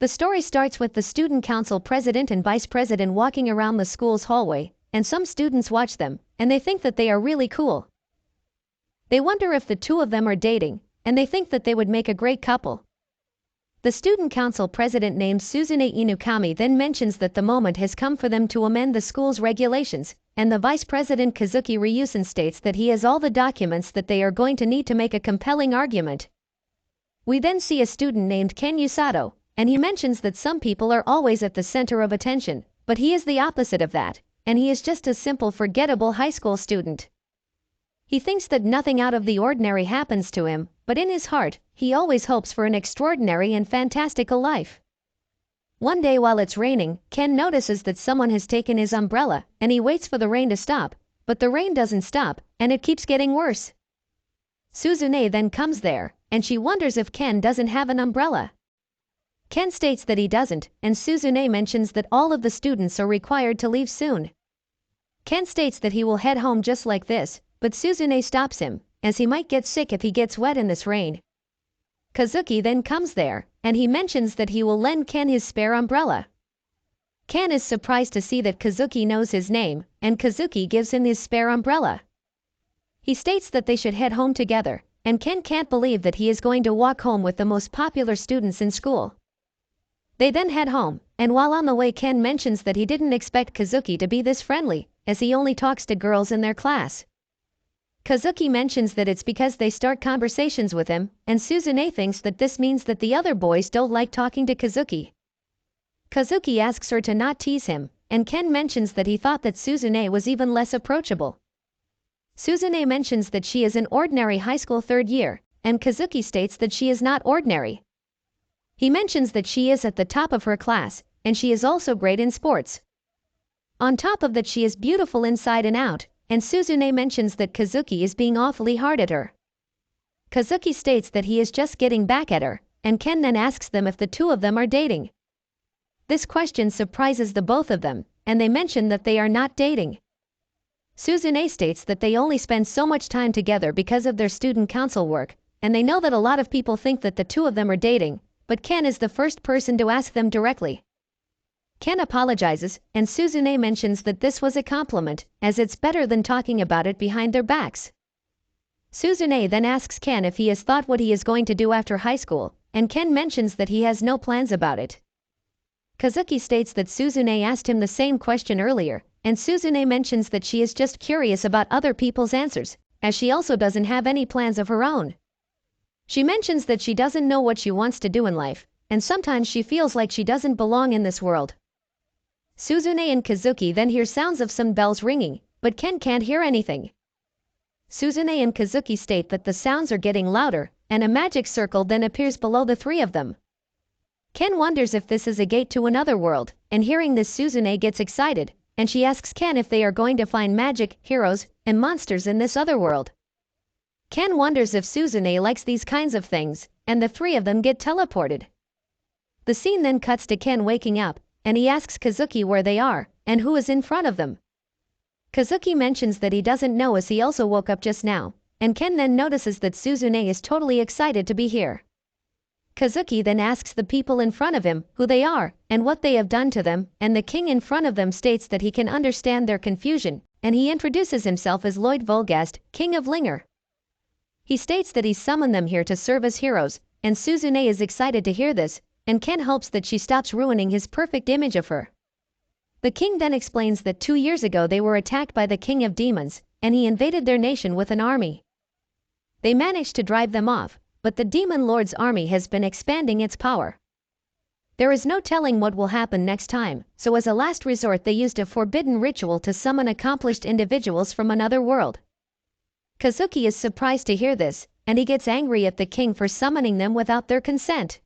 The story starts with the student council president and vice president walking around the school's hallway, and some students watch them, and they think that they are really cool. They wonder if the two of them are dating, and they think that they would make a great couple. The student council president named Suzune Inukami then mentions that the moment has come for them to amend the school's regulations, and the vice president Kazuki Ryusen states that he has all the documents that they are going to need to make a compelling argument. We then see a student named Ken Yusato, and he mentions that some people are always at the center of attention, but he is the opposite of that, and he is just a simple forgettable high school student. He thinks that nothing out of the ordinary happens to him, but in his heart, he always hopes for an extraordinary and fantastical life. One day while it's raining, Ken notices that someone has taken his umbrella, and he waits for the rain to stop, but the rain doesn't stop, and it keeps getting worse. Suzune then comes there, and she wonders if Ken doesn't have an umbrella. Ken states that he doesn't, and Suzune mentions that all of the students are required to leave soon. Ken states that he will head home just like this, but Suzune stops him, as he might get sick if he gets wet in this rain. Kazuki then comes there, and he mentions that he will lend Ken his spare umbrella. Ken is surprised to see that Kazuki knows his name, and Kazuki gives him his spare umbrella. He states that they should head home together, and Ken can't believe that he is going to walk home with the most popular students in school. They then head home, and while on the way Ken mentions that he didn't expect Kazuki to be this friendly, as he only talks to girls in their class. Kazuki mentions that it's because they start conversations with him, and Suzune thinks that this means that the other boys don't like talking to Kazuki. Kazuki asks her to not tease him, and Ken mentions that he thought that Suzune was even less approachable. Suzune mentions that she is an ordinary high school third year, and Kazuki states that she is not ordinary. He mentions that she is at the top of her class, and she is also great in sports. On top of that, she is beautiful inside and out, and Suzune mentions that Kazuki is being awfully hard at her. Kazuki states that he is just getting back at her, and Ken then asks them if the two of them are dating. This question surprises the both of them, and they mention that they are not dating. Suzune states that they only spend so much time together because of their student council work, and they know that a lot of people think that the two of them are dating, but Ken is the first person to ask them directly. Ken apologizes, and Suzune mentions that this was a compliment, as it's better than talking about it behind their backs. Suzune then asks Ken if he has thought what he is going to do after high school, and Ken mentions that he has no plans about it. Kazuki states that Suzune asked him the same question earlier, and Suzune mentions that she is just curious about other people's answers, as she also doesn't have any plans of her own. She mentions that she doesn't know what she wants to do in life, and sometimes she feels like she doesn't belong in this world. Suzune and Kazuki then hear sounds of some bells ringing, but Ken can't hear anything. Suzune and Kazuki state that the sounds are getting louder, and a magic circle then appears below the three of them. Ken wonders if this is a gate to another world, and hearing this Suzune gets excited, and she asks Ken if they are going to find magic, heroes, and monsters in this other world. Ken wonders if Suzune likes these kinds of things, and the three of them get teleported. The scene then cuts to Ken waking up, and he asks Kazuki where they are, and who is in front of them. Kazuki mentions that he doesn't know as he also woke up just now, and Ken then notices that Suzune is totally excited to be here. Kazuki then asks the people in front of him who they are and what they have done to them, and the king in front of them states that he can understand their confusion, and he introduces himself as Lloyd Volgast, King of Linger. He states that he summoned them here to serve as heroes, and Suzune is excited to hear this, and Ken hopes that she stops ruining his perfect image of her. The king then explains that 2 years ago they were attacked by the king of demons, and he invaded their nation with an army. They managed to drive them off, but the demon lord's army has been expanding its power. There is no telling what will happen next time, so as a last resort they used a forbidden ritual to summon accomplished individuals from another world. Kazuki is surprised to hear this, and he gets angry at the king for summoning them without their consent.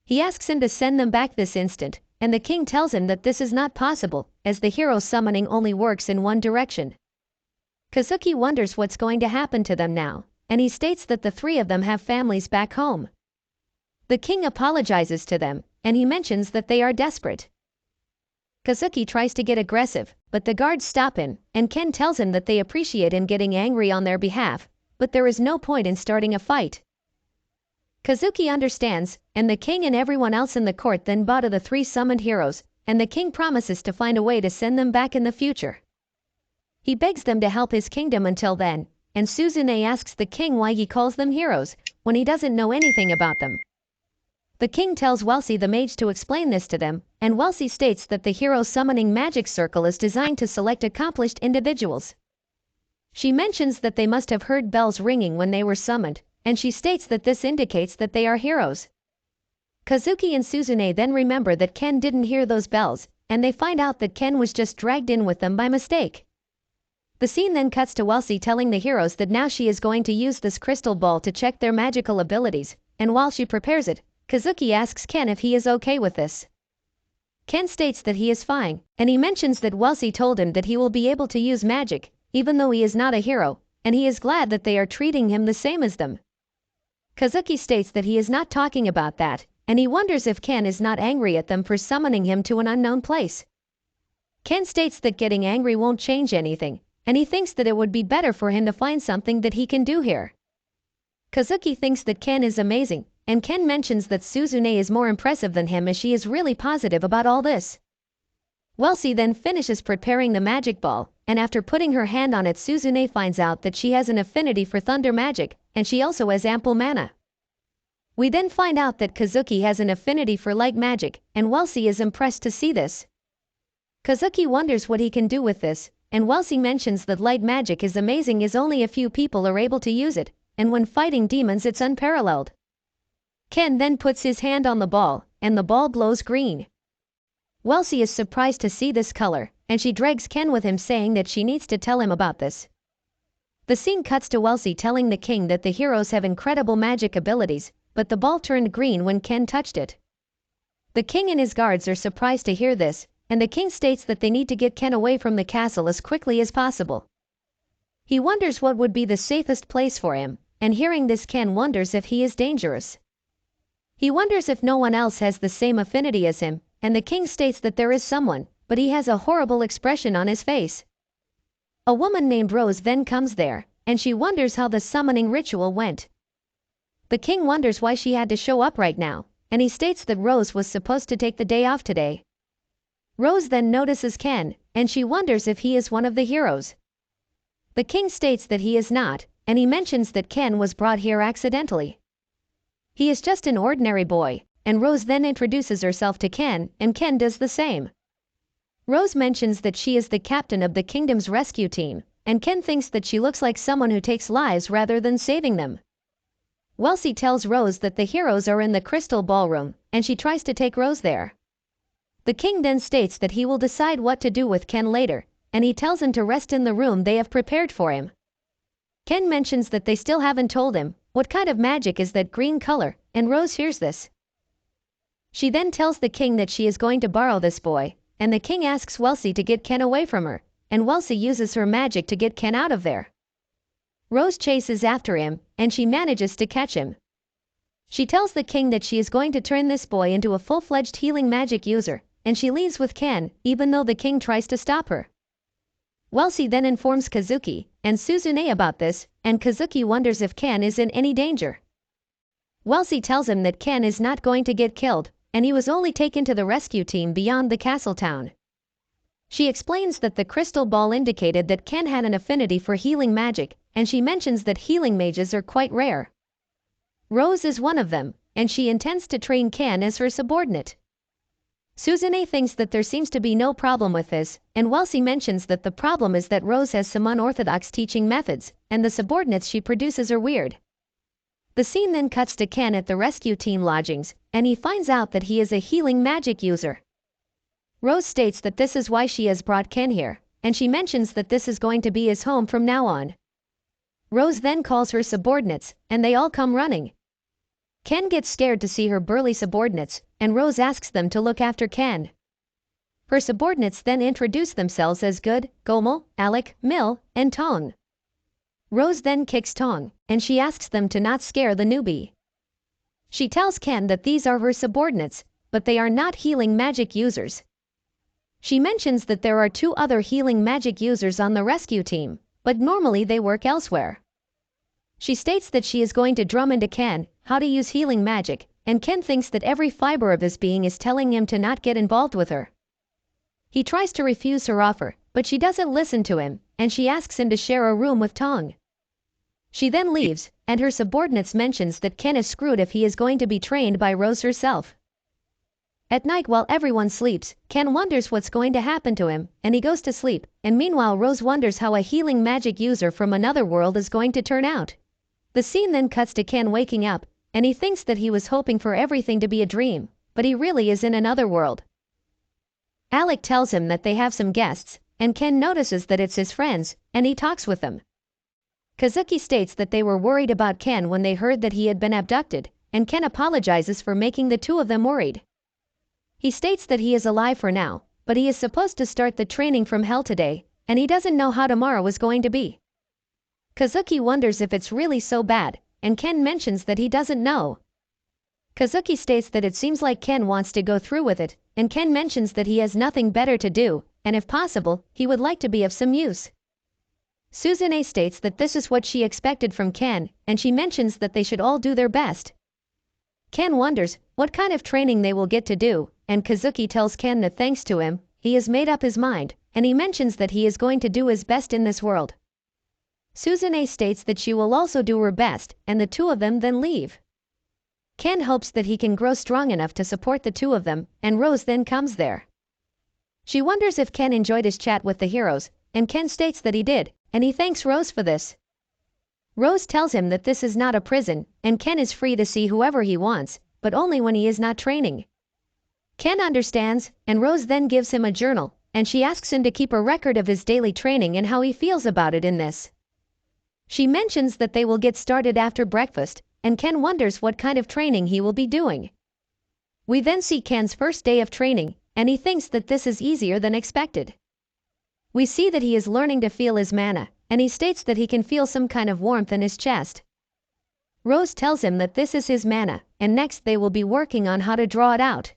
He asks him to send them back this instant, and the king tells him that this is not possible, as the hero summoning only works in one direction. Kazuki wonders what's going to happen to them now, and he states that the three of them have families back home. The king apologizes to them, and he mentions that they are desperate. Kazuki tries to get aggressive, but the guards stop him, and Ken tells him that they appreciate him getting angry on their behalf, but there is no point in starting a fight. Kazuki understands, and the king and everyone else in the court then bow to the three summoned heroes, and the king promises to find a way to send them back in the future. He begs them to help his kingdom until then, and Suzune asks the king why he calls them heroes, when he doesn't know anything about them. The king tells Welsi the mage to explain this to them, and Welsi states that the hero summoning magic circle is designed to select accomplished individuals. She mentions that they must have heard bells ringing when they were summoned, and she states that this indicates that they are heroes. Kazuki and Suzune then remember that Ken didn't hear those bells, and they find out that Ken was just dragged in with them by mistake. The scene then cuts to Welsi telling the heroes that now she is going to use this crystal ball to check their magical abilities, and while she prepares it, Kazuki asks Ken if he is okay with this. Ken states that he is fine, and he mentions that Welsi told him that he will be able to use magic, even though he is not a hero, and he is glad that they are treating him the same as them. Kazuki states that he is not talking about that, and he wonders if Ken is not angry at them for summoning him to an unknown place. Ken states that getting angry won't change anything, and he thinks that it would be better for him to find something that he can do here. Kazuki thinks that Ken is amazing, and Ken mentions that Suzune is more impressive than him as she is really positive about all this. Welsi then finishes preparing the magic ball, and after putting her hand on it, Suzune finds out that she has an affinity for thunder magic, and she also has ample mana. We then find out that Kazuki has an affinity for light magic, and Welsi is impressed to see this. Kazuki wonders what he can do with this, and Welsi mentions that light magic is amazing as only a few people are able to use it, and when fighting demons it's unparalleled. Ken then puts his hand on the ball, and the ball glows green. Welsi is surprised to see this color, and she drags Ken with him saying that she needs to tell him about this. The scene cuts to Welsi telling the king that the heroes have incredible magic abilities, but the ball turned green when Ken touched it. The king and his guards are surprised to hear this, and the king states that they need to get Ken away from the castle as quickly as possible. He wonders what would be the safest place for him, and hearing this Ken wonders if he is dangerous. He wonders if no one else has the same affinity as him, and the king states that there is someone, but he has a horrible expression on his face. A woman named Rose then comes there, and she wonders how the summoning ritual went. The king wonders why she had to show up right now, and he states that Rose was supposed to take the day off today. Rose then notices Ken, and she wonders if he is one of the heroes. The king states that he is not, and he mentions that Ken was brought here accidentally. He is just an ordinary boy, and Rose then introduces herself to Ken, and Ken does the same. Rose mentions that she is the captain of the kingdom's rescue team, and Ken thinks that she looks like someone who takes lives rather than saving them. Welsi tells Rose that the heroes are in the crystal ballroom, and she tries to take Rose there. The king then states that he will decide what to do with Ken later, and he tells him to rest in the room they have prepared for him. Ken mentions that they still haven't told him what kind of magic is that green color, and Rose hears this. She then tells the king that she is going to borrow this boy, and the king asks Welsi to get Ken away from her, and Welsi uses her magic to get Ken out of there. Rose chases after him, and she manages to catch him. She tells the king that she is going to turn this boy into a full-fledged healing magic user, and she leaves with Ken, even though the king tries to stop her. Welsi then informs Kazuki and Suzune about this, and Kazuki wonders if Ken is in any danger. Welsi tells him that Ken is not going to get killed, and he was only taken to the rescue team beyond the castle town. She explains that the crystal ball indicated that Ken had an affinity for healing magic, and she mentions that healing mages are quite rare. Rose is one of them, and she intends to train Ken as her subordinate. Suzune thinks that there seems to be no problem with this, and Welsi mentions that the problem is that Rose has some unorthodox teaching methods, and the subordinates she produces are weird. The scene then cuts to Ken at the rescue team lodgings, and he finds out that he is a healing magic user. Rose states that this is why she has brought Ken here, and she mentions that this is going to be his home from now on. Rose then calls her subordinates, and they all come running. Ken gets scared to see her burly subordinates, and Rose asks them to look after Ken. Her subordinates then introduce themselves as Good, Gomel, Alec, Mill, and Tong. Rose then kicks Tong, and she asks them to not scare the newbie. She tells Ken that these are her subordinates, but they are not healing magic users. She mentions that there are 2 other healing magic users on the rescue team, but normally they work elsewhere. She states that she is going to drum into Ken how to use healing magic, and Ken thinks that every fiber of his being is telling him to not get involved with her. He tries to refuse her offer, but she doesn't listen to him, and she asks him to share a room with Tong. She then leaves, and her subordinates mentions that Ken is screwed if he is going to be trained by Rose herself. At night while everyone sleeps, Ken wonders what's going to happen to him, and he goes to sleep, and meanwhile Rose wonders how a healing magic user from another world is going to turn out. The scene then cuts to Ken waking up, and he thinks that he was hoping for everything to be a dream, but he really is in another world. Alec tells him that they have some guests, and Ken notices that it's his friends, and he talks with them. Kazuki states that they were worried about Ken when they heard that he had been abducted, and Ken apologizes for making the two of them worried. He states that he is alive for now, but he is supposed to start the training from hell today, and he doesn't know how tomorrow is going to be. Kazuki wonders if it's really so bad, and Ken mentions that he doesn't know. Kazuki states that it seems like Ken wants to go through with it, and Ken mentions that he has nothing better to do, and if possible, he would like to be of some use. Suzune states that this is what she expected from Ken, and she mentions that they should all do their best. Ken wonders what kind of training they will get to do, and Kazuki tells Ken that thanks to him, he has made up his mind, and he mentions that he is going to do his best in this world. Suzune states that she will also do her best, and the two of them then leave. Ken hopes that he can grow strong enough to support the two of them, and Rose then comes there. She wonders if Ken enjoyed his chat with the heroes, and Ken states that he did, and he thanks Rose for this. Rose tells him that this is not a prison, and Ken is free to see whoever he wants, but only when he is not training. Ken understands, and Rose then gives him a journal, and she asks him to keep a record of his daily training and how he feels about it in this. She mentions that they will get started after breakfast, and Ken wonders what kind of training he will be doing. We then see Ken's first day of training, and he thinks that this is easier than expected. We see that he is learning to feel his mana, and he states that he can feel some kind of warmth in his chest. Rose tells him that this is his mana, and next they will be working on how to draw it out.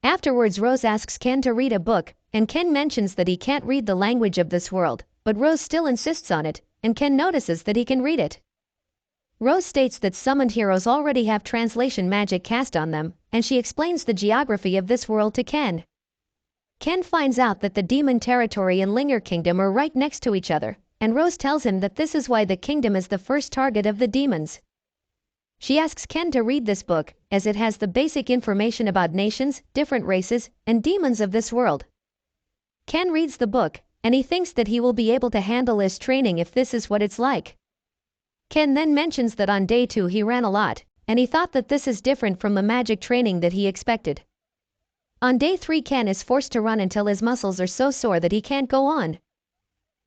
Afterwards Rose asks Ken to read a book, and Ken mentions that he can't read the language of this world, but Rose still insists on it, and Ken notices that he can read it. Rose states that summoned heroes already have translation magic cast on them, and she explains the geography of this world to Ken. Ken finds out that the demon territory and Linger Kingdom are right next to each other, and Rose tells him that this is why the kingdom is the first target of the demons. She asks Ken to read this book, as it has the basic information about nations, different races, and demons of this world. Ken reads the book, and he thinks that he will be able to handle his training if this is what it's like. Ken then mentions that on day 2 he ran a lot, and he thought that this is different from the magic training that he expected. On day 3 Ken is forced to run until his muscles are so sore that he can't go on.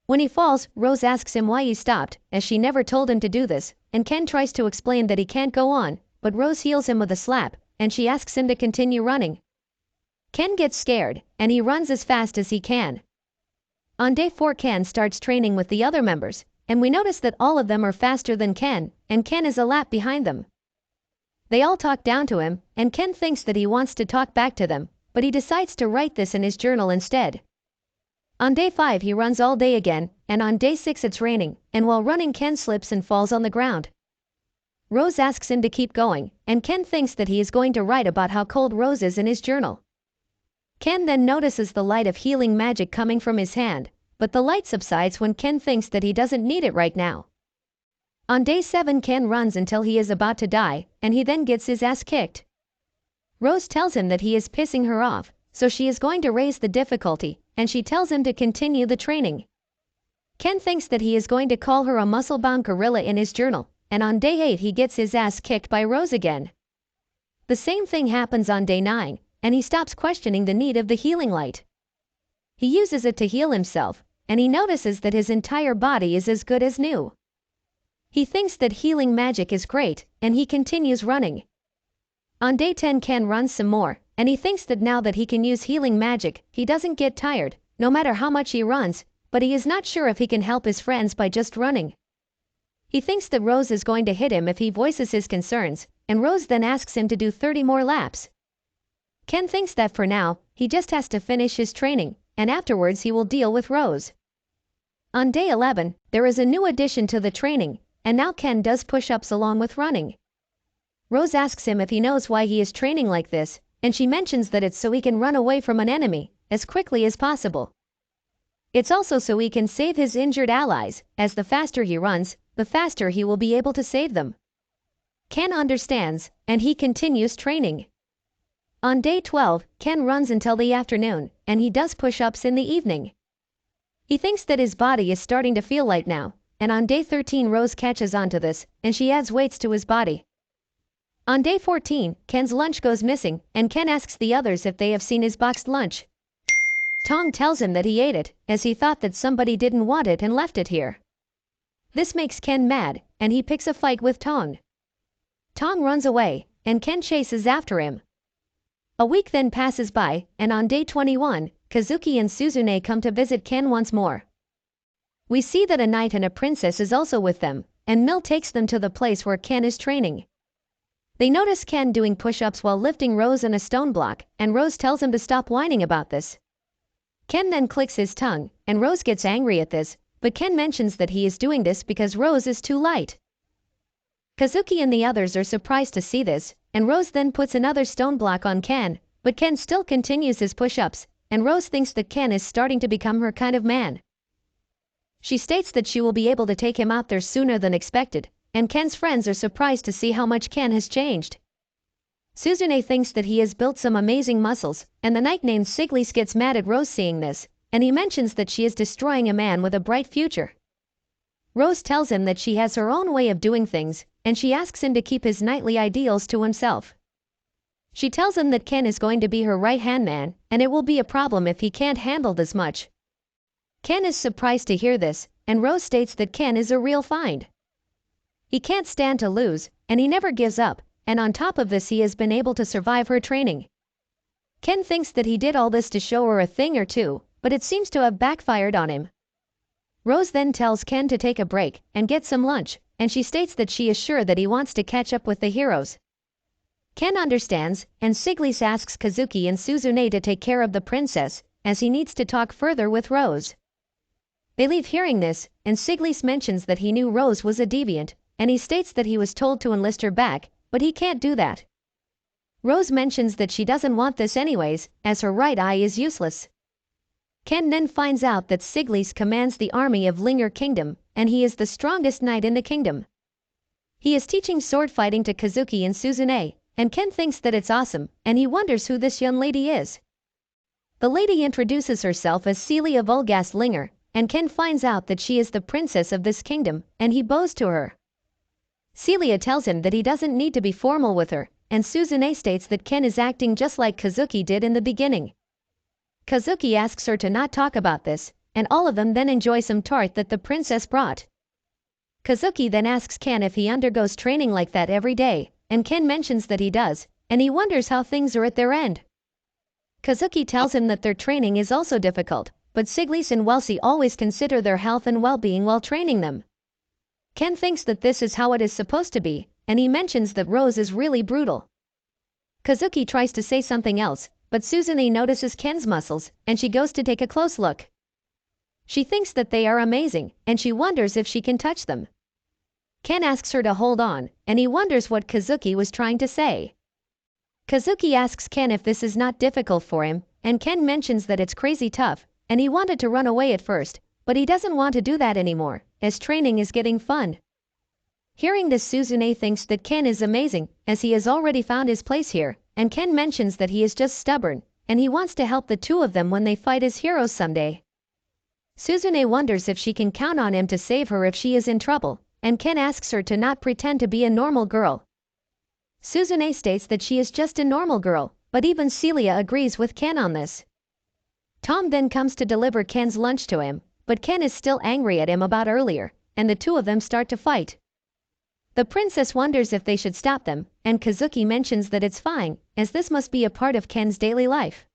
When he falls, Rose asks him why he stopped, as she never told him to do this, and Ken tries to explain that he can't go on, but Rose heals him with a slap, and she asks him to continue running. Ken gets scared, and he runs as fast as he can. On day 4 Ken starts training with the other members, and we notice that all of them are faster than Ken, and Ken is a lap behind them. They all talk down to him, and Ken thinks that he wants to talk back to them, but he decides to write this in his journal instead. On day 5 he runs all day again, and on day 6 it's raining, and while running Ken slips and falls on the ground. Rose asks him to keep going, and Ken thinks that he is going to write about how cold Rose is in his journal. Ken then notices the light of healing magic coming from his hand, but the light subsides when Ken thinks that he doesn't need it right now. On day 7 Ken runs until he is about to die, and he then gets his ass kicked. Rose tells him that he is pissing her off, so she is going to raise the difficulty, and she tells him to continue the training. Ken thinks that he is going to call her a muscle-bound gorilla in his journal, and on day 8 he gets his ass kicked by Rose again. The same thing happens on day 9, and he stops questioning the need of the healing light. He uses it to heal himself, and he notices that his entire body is as good as new. He thinks that healing magic is great, and he continues running. On day 10 Ken runs some more, and he thinks that now that he can use healing magic, he doesn't get tired, no matter how much he runs, but he is not sure if he can help his friends by just running. He thinks that Rose is going to hit him if he voices his concerns, and Rose then asks him to do 30 more laps. Ken thinks that for now, he just has to finish his training, and afterwards he will deal with Rose. On day 11, there is a new addition to the training, and now Ken does push-ups along with running. Rose asks him if he knows why he is training like this, and she mentions that it's so he can run away from an enemy as quickly as possible. It's also so he can save his injured allies, as the faster he runs, the faster he will be able to save them. Ken understands, and he continues training. On day 12, Ken runs until the afternoon, and he does push-ups in the evening. He thinks that his body is starting to feel light now, and on day 13 Rose catches on to this, and she adds weights to his body. On day 14, Ken's lunch goes missing, and Ken asks the others if they have seen his boxed lunch. Tong tells him that he ate it, as he thought that somebody didn't want it and left it here. This makes Ken mad, and he picks a fight with Tong. Tong runs away, and Ken chases after him. A week then passes by, and on day 21, Kazuki and Suzune come to visit Ken once more. We see that a knight and a princess is also with them, and Mill takes them to the place where Ken is training. They notice Ken doing push-ups while lifting Rose in a stone block, and Rose tells him to stop whining about this. Ken then clicks his tongue, and Rose gets angry at this, but Ken mentions that he is doing this because Rose is too light. Kazuki and the others are surprised to see this, and Rose then puts another stone block on Ken, but Ken still continues his push-ups, and Rose thinks that Ken is starting to become her kind of man. She states that she will be able to take him out there sooner than expected, and Ken's friends are surprised to see how much Ken has changed. Suzune thinks that he has built some amazing muscles, and the knight named Siglis gets mad at Rose seeing this, and he mentions that she is destroying a man with a bright future. Rose tells him that she has her own way of doing things, and she asks him to keep his knightly ideals to himself. She tells him that Ken is going to be her right-hand man, and it will be a problem if he can't handle this much. Ken is surprised to hear this, and Rose states that Ken is a real find. He can't stand to lose, and he never gives up, and on top of this he has been able to survive her training. Ken thinks that he did all this to show her a thing or two, but it seems to have backfired on him. Rose then tells Ken to take a break and get some lunch, and she states that she is sure that he wants to catch up with the heroes. Ken understands, and Siglis asks Kazuki and Suzune to take care of the princess, as he needs to talk further with Rose. They leave hearing this, and Siglis mentions that he knew Rose was a deviant, and he states that he was told to enlist her back, but he can't do that. Rose mentions that she doesn't want this anyways, as her right eye is useless. Ken then finds out that Siglis commands the army of Linger Kingdom, and he is the strongest knight in the kingdom. He is teaching sword fighting to Kazuki and Suzune, and Ken thinks that it's awesome, and he wonders who this young lady is. The lady introduces herself as Celia Vulgast Linger, and Ken finds out that she is the princess of this kingdom, and he bows to her. Celia tells him that he doesn't need to be formal with her, and Suzune states that Ken is acting just like Kazuki did in the beginning. Kazuki asks her to not talk about this, and all of them then enjoy some tart that the princess brought. Kazuki then asks Ken if he undergoes training like that every day, and Ken mentions that he does, and he wonders how things are at their end. Kazuki tells him that their training is also difficult, but Siglis and Welsi always consider their health and well-being while training them. Ken thinks that this is how it is supposed to be, and he mentions that Rose is really brutal. Kazuki tries to say something else, but Suzune notices Ken's muscles, and she goes to take a close look. She thinks that they are amazing, and she wonders if she can touch them. Ken asks her to hold on, and he wonders what Kazuki was trying to say. Kazuki asks Ken if this is not difficult for him, and Ken mentions that it's crazy tough, and he wanted to run away at first, but he doesn't want to do that anymore, as training is getting fun. Hearing this, Suzune thinks that Ken is amazing, as he has already found his place here, and Ken mentions that he is just stubborn, and he wants to help the two of them when they fight as heroes someday. Suzune wonders if she can count on him to save her if she is in trouble, and Ken asks her to not pretend to be a normal girl. Suzune states that she is just a normal girl, but even Celia agrees with Ken on this. Tom then comes to deliver Ken's lunch to him, but Ken is still angry at him about earlier, and the two of them start to fight. The princess wonders if they should stop them, and Kazuki mentions that it's fine, as this must be a part of Ken's daily life.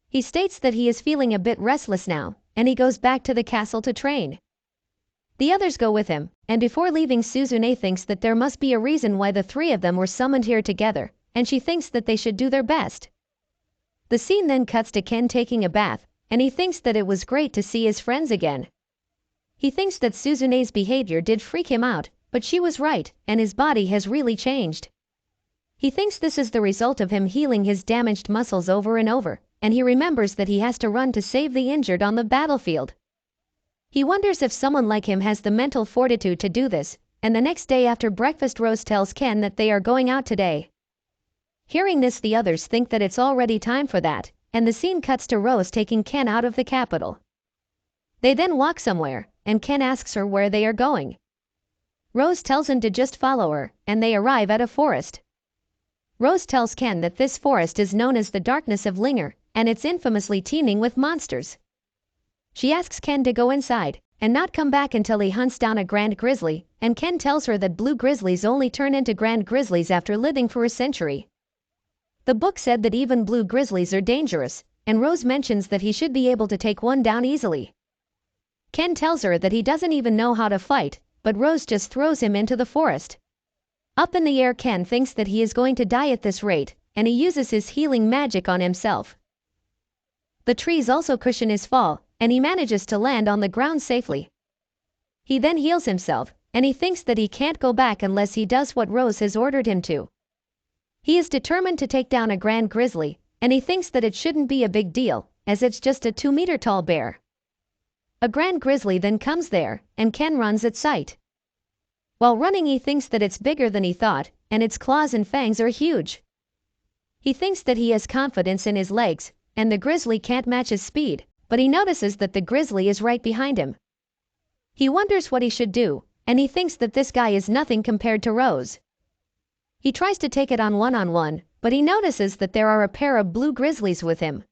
He states that he is feeling a bit restless now, and he goes back to the castle to train. The others go with him, and before leaving, Suzune thinks that there must be a reason why the three of them were summoned here together, and she thinks that they should do their best. The scene then cuts to Ken taking a bath, and he thinks that it was great to see his friends again. He thinks that Suzune's behavior did freak him out, but she was right, and his body has really changed. He thinks this is the result of him healing his damaged muscles over and over, and he remembers that he has to run to save the injured on the battlefield. He wonders if someone like him has the mental fortitude to do this, and the next day after breakfast Rose tells Ken that they are going out today. Hearing this, the others think that it's already time for that, and the scene cuts to Rose taking Ken out of the capital. They then walk somewhere, and Ken asks her where they are going. Rose tells him to just follow her, and they arrive at a forest. Rose tells Ken that this forest is known as the Darkness of Linger, and it's infamously teeming with monsters. She asks Ken to go inside, and not come back until he hunts down a grand grizzly, and Ken tells her that blue grizzlies only turn into grand grizzlies after living for a century. The book said that even blue grizzlies are dangerous, and Rose mentions that he should be able to take one down easily. Ken tells her that he doesn't even know how to fight, but Rose just throws him into the forest. Up in the air, Ken thinks that he is going to die at this rate, and he uses his healing magic on himself. The trees also cushion his fall, and he manages to land on the ground safely. He then heals himself, and he thinks that he can't go back unless he does what Rose has ordered him to. He is determined to take down a grand grizzly, and he thinks that it shouldn't be a big deal, as it's just a 2-meter tall bear. A grand grizzly then comes there, and Ken runs at sight. While running, he thinks that it's bigger than he thought, and its claws and fangs are huge. He thinks that he has confidence in his legs, and the grizzly can't match his speed, but he notices that the grizzly is right behind him. He wonders what he should do, and he thinks that this guy is nothing compared to Rose. He tries to take it on one-on-one, but he notices that there are a pair of blue grizzlies with him.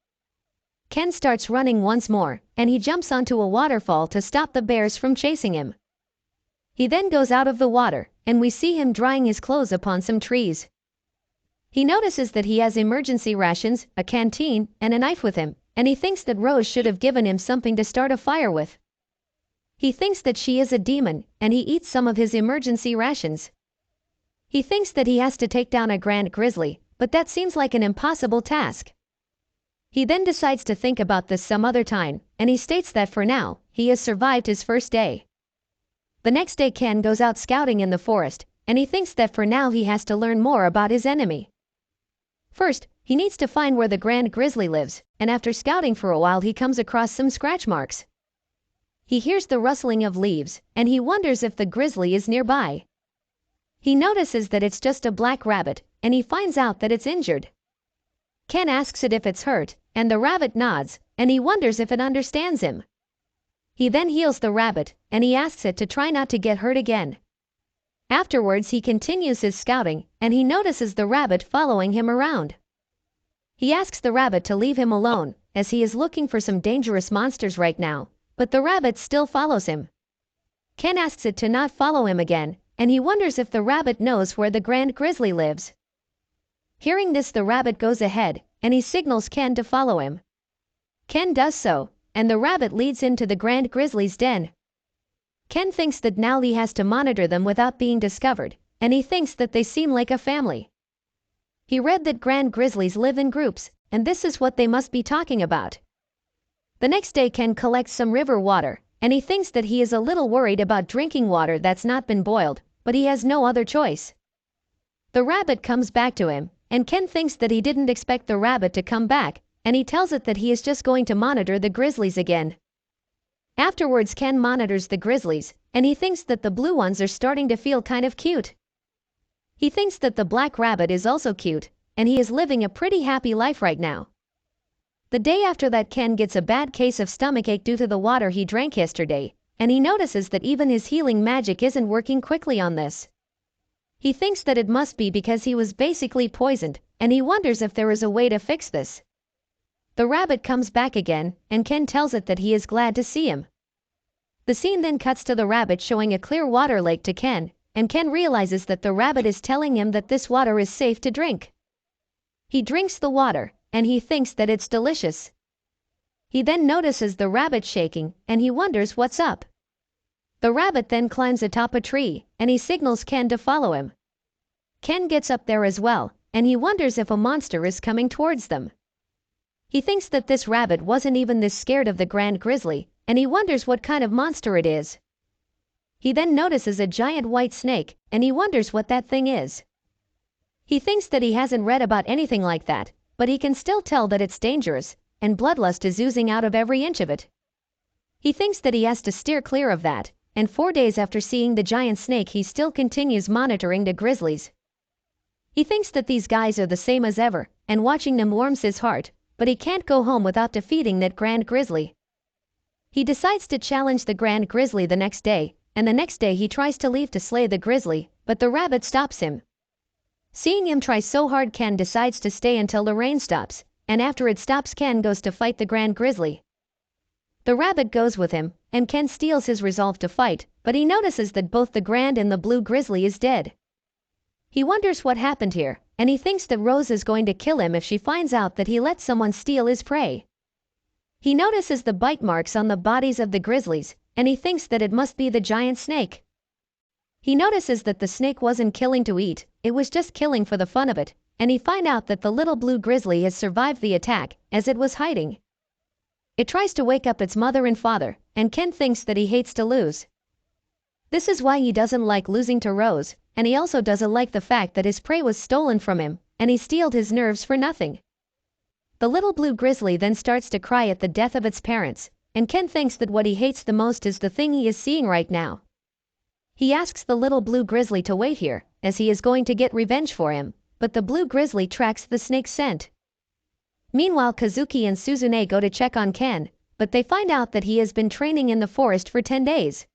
Ken starts running once more, and he jumps onto a waterfall to stop the bears from chasing him. He then goes out of the water, and we see him drying his clothes upon some trees. He notices that he has emergency rations, a canteen, and a knife with him, and he thinks that Rose should have given him something to start a fire with. He thinks that she is a demon, and he eats some of his emergency rations. He thinks that he has to take down a grand grizzly, but that seems like an impossible task. He then decides to think about this some other time, and he states that for now, he has survived his first day. The next day Ken goes out scouting in the forest, and he thinks that for now he has to learn more about his enemy. First, he needs to find where the grand grizzly lives, and after scouting for a while he comes across some scratch marks. He hears the rustling of leaves, and he wonders if the grizzly is nearby. He notices that it's just a black rabbit, and he finds out that it's injured. Ken asks it if it's hurt, and the rabbit nods, and he wonders if it understands him. He then heals the rabbit, and he asks it to try not to get hurt again. Afterwards he continues his scouting, and he notices the rabbit following him around. He asks the rabbit to leave him alone, as he is looking for some dangerous monsters right now, but the rabbit still follows him. Ken asks it to not follow him again, and he wonders if the rabbit knows where the grand grizzly lives. Hearing this, the rabbit goes ahead, and he signals Ken to follow him. Ken does so, and the rabbit leads him to the grand grizzly's den. Ken thinks that now he has to monitor them without being discovered, and he thinks that they seem like a family. He read that grand grizzlies live in groups, and this is what they must be talking about. The next day Ken collects some river water, and he thinks that he is a little worried about drinking water that's not been boiled, but he has no other choice. The rabbit comes back to him, and Ken thinks that he didn't expect the rabbit to come back, and he tells it that he is just going to monitor the grizzlies again. Afterwards Ken monitors the grizzlies, and he thinks that the blue ones are starting to feel kind of cute. He thinks that the black rabbit is also cute, and he is living a pretty happy life right now. The day after that Ken gets a bad case of stomachache due to the water he drank yesterday, and he notices that even his healing magic isn't working quickly on this. He thinks that it must be because he was basically poisoned, and he wonders if there is a way to fix this. The rabbit comes back again, and Ken tells it that he is glad to see him. The scene then cuts to the rabbit showing a clear water lake to Ken, and Ken realizes that the rabbit is telling him that this water is safe to drink. He drinks the water, and he thinks that it's delicious. He then notices the rabbit shaking, and he wonders what's up. The rabbit then climbs atop a tree, and he signals Ken to follow him. Ken gets up there as well, and he wonders if a monster is coming towards them. He thinks that this rabbit wasn't even this scared of the grand grizzly, and he wonders what kind of monster it is. He then notices a giant white snake, and he wonders what that thing is. He thinks that he hasn't read about anything like that, but he can still tell that it's dangerous, and bloodlust is oozing out of every inch of it. He thinks that he has to steer clear of that, and 4 days after seeing the giant snake he still continues monitoring the grizzlies. He thinks that these guys are the same as ever, and watching them warms his heart, but he can't go home without defeating that Grand Grizzly. He decides to challenge the Grand Grizzly the next day, and the next day he tries to leave to slay the grizzly, but the rabbit stops him. Seeing him try so hard, Ken decides to stay until the rain stops, and after it stops Ken goes to fight the Grand Grizzly. The rabbit goes with him, and Ken steals his resolve to fight, but he notices that both the Grand and the Blue Grizzly is dead. He wonders what happened here, and he thinks that Rose is going to kill him if she finds out that he let someone steal his prey. He notices the bite marks on the bodies of the grizzlies, and he thinks that it must be the giant snake. He notices that the snake wasn't killing to eat, it was just killing for the fun of it, and he finds out that the little blue grizzly has survived the attack, as it was hiding. It tries to wake up its mother and father, and Ken thinks that he hates to lose. This is why he doesn't like losing to Rose, and he also doesn't like the fact that his prey was stolen from him, and he steeled his nerves for nothing. The little blue grizzly then starts to cry at the death of its parents, and Ken thinks that what he hates the most is the thing he is seeing right now. He asks the little blue grizzly to wait here, as he is going to get revenge for him, but the blue grizzly tracks the snake's scent. Meanwhile, Kazuki and Suzune go to check on Ken, but they find out that he has been training in the forest for 10 days.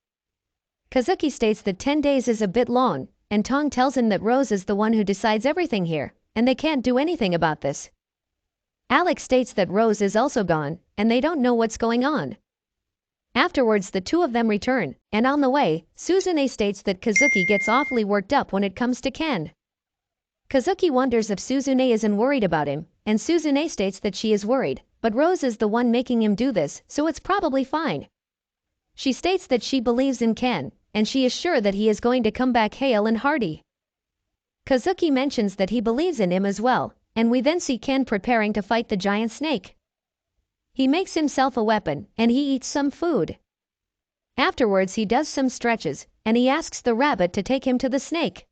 Kazuki states that 10 days is a bit long, and Tong tells him that Rose is the one who decides everything here, and they can't do anything about this. Alex states that Rose is also gone, and they don't know what's going on. Afterwards the two of them return, and on the way, Suzune states that Kazuki gets awfully worked up when it comes to Ken. Kazuki wonders if Suzune isn't worried about him, and Suzune states that she is worried, but Rose is the one making him do this, so it's probably fine. She states that she believes in Ken, and she is sure that he is going to come back hale and hearty. Kazuki mentions that he believes in him as well, and we then see Ken preparing to fight the giant snake. He makes himself a weapon, and he eats some food. Afterwards he does some stretches, and he asks the rabbit to take him to the snake.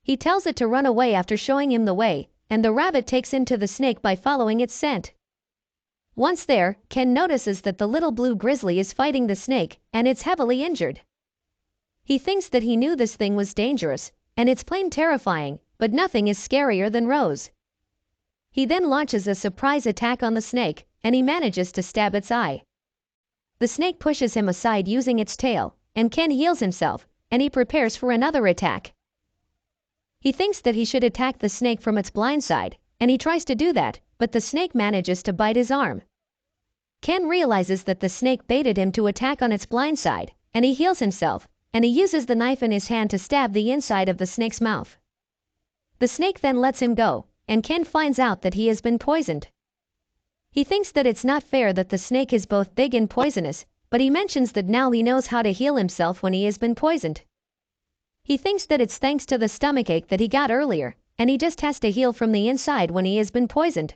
He tells it to run away after showing him the way, and the rabbit takes him to the snake by following its scent. Once there, Ken notices that the little blue grizzly is fighting the snake, and it's heavily injured. He thinks that he knew this thing was dangerous, and it's plain terrifying, but nothing is scarier than Rose. He then launches a surprise attack on the snake, and he manages to stab its eye. The snake pushes him aside using its tail, and Ken heals himself, and he prepares for another attack. He thinks that he should attack the snake from its blind side, and he tries to do that, but the snake manages to bite his arm. Ken realizes that the snake baited him to attack on its blind side, and he heals himself, and he uses the knife in his hand to stab the inside of the snake's mouth. The snake then lets him go, and Ken finds out that he has been poisoned. He thinks that it's not fair that the snake is both big and poisonous, but he mentions that now he knows how to heal himself when he has been poisoned. He thinks that it's thanks to the stomachache that he got earlier, and he just has to heal from the inside when he has been poisoned.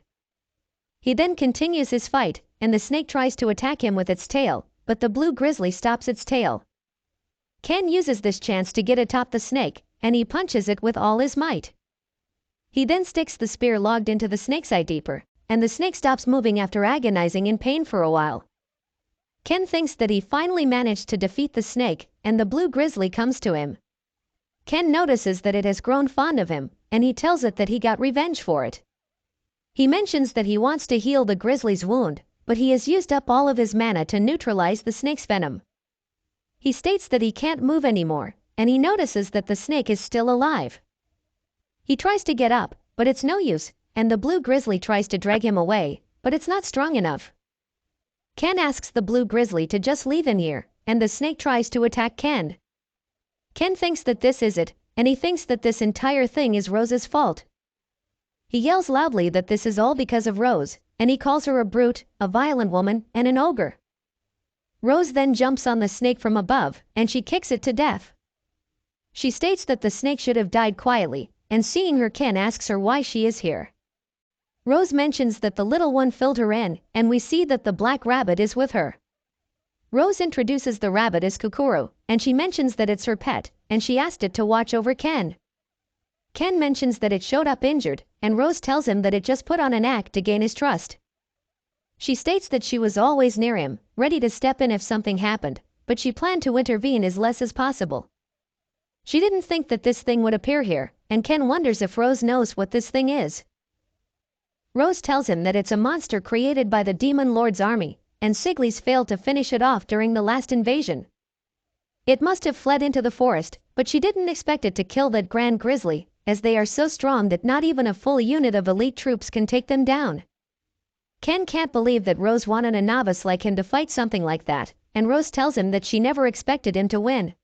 He then continues his fight, and the snake tries to attack him with its tail, but the blue grizzly stops its tail. Ken uses this chance to get atop the snake, and he punches it with all his might. He then sticks the spear logged into the snake's eye deeper, and the snake stops moving after agonizing in pain for a while. Ken thinks that he finally managed to defeat the snake, and the blue grizzly comes to him. Ken notices that it has grown fond of him, and he tells it that he got revenge for it. He mentions that he wants to heal the grizzly's wound, but he has used up all of his mana to neutralize the snake's venom. He states that he can't move anymore, and he notices that the snake is still alive. He tries to get up, but it's no use, and the blue grizzly tries to drag him away, but it's not strong enough. Ken asks the blue grizzly to just leave him here, and the snake tries to attack Ken. Ken thinks that this is it, and he thinks that this entire thing is Rose's fault. He yells loudly that this is all because of Rose, and he calls her a brute, a violent woman, and an ogre. Rose then jumps on the snake from above, and she kicks it to death. She states that the snake should have died quietly, and seeing her, Ken asks her why she is here. Rose mentions that the little one filled her in, and we see that the black rabbit is with her. Rose introduces the rabbit as Kukuro, and she mentions that it's her pet, and she asked it to watch over Ken. Ken mentions that it showed up injured, and Rose tells him that it just put on an act to gain his trust. She states that she was always near him, ready to step in if something happened, but she planned to intervene as less as possible. She didn't think that this thing would appear here, and Ken wonders if Rose knows what this thing is. Rose tells him that it's a monster created by the Demon Lord's army, and Sigley's failed to finish it off during the last invasion. It must have fled into the forest, but she didn't expect it to kill that Grand Grizzly, as they are so strong that not even a full unit of elite troops can take them down. Ken can't believe that Rose wanted a novice like him to fight something like that, and Rose tells him that she never expected him to win.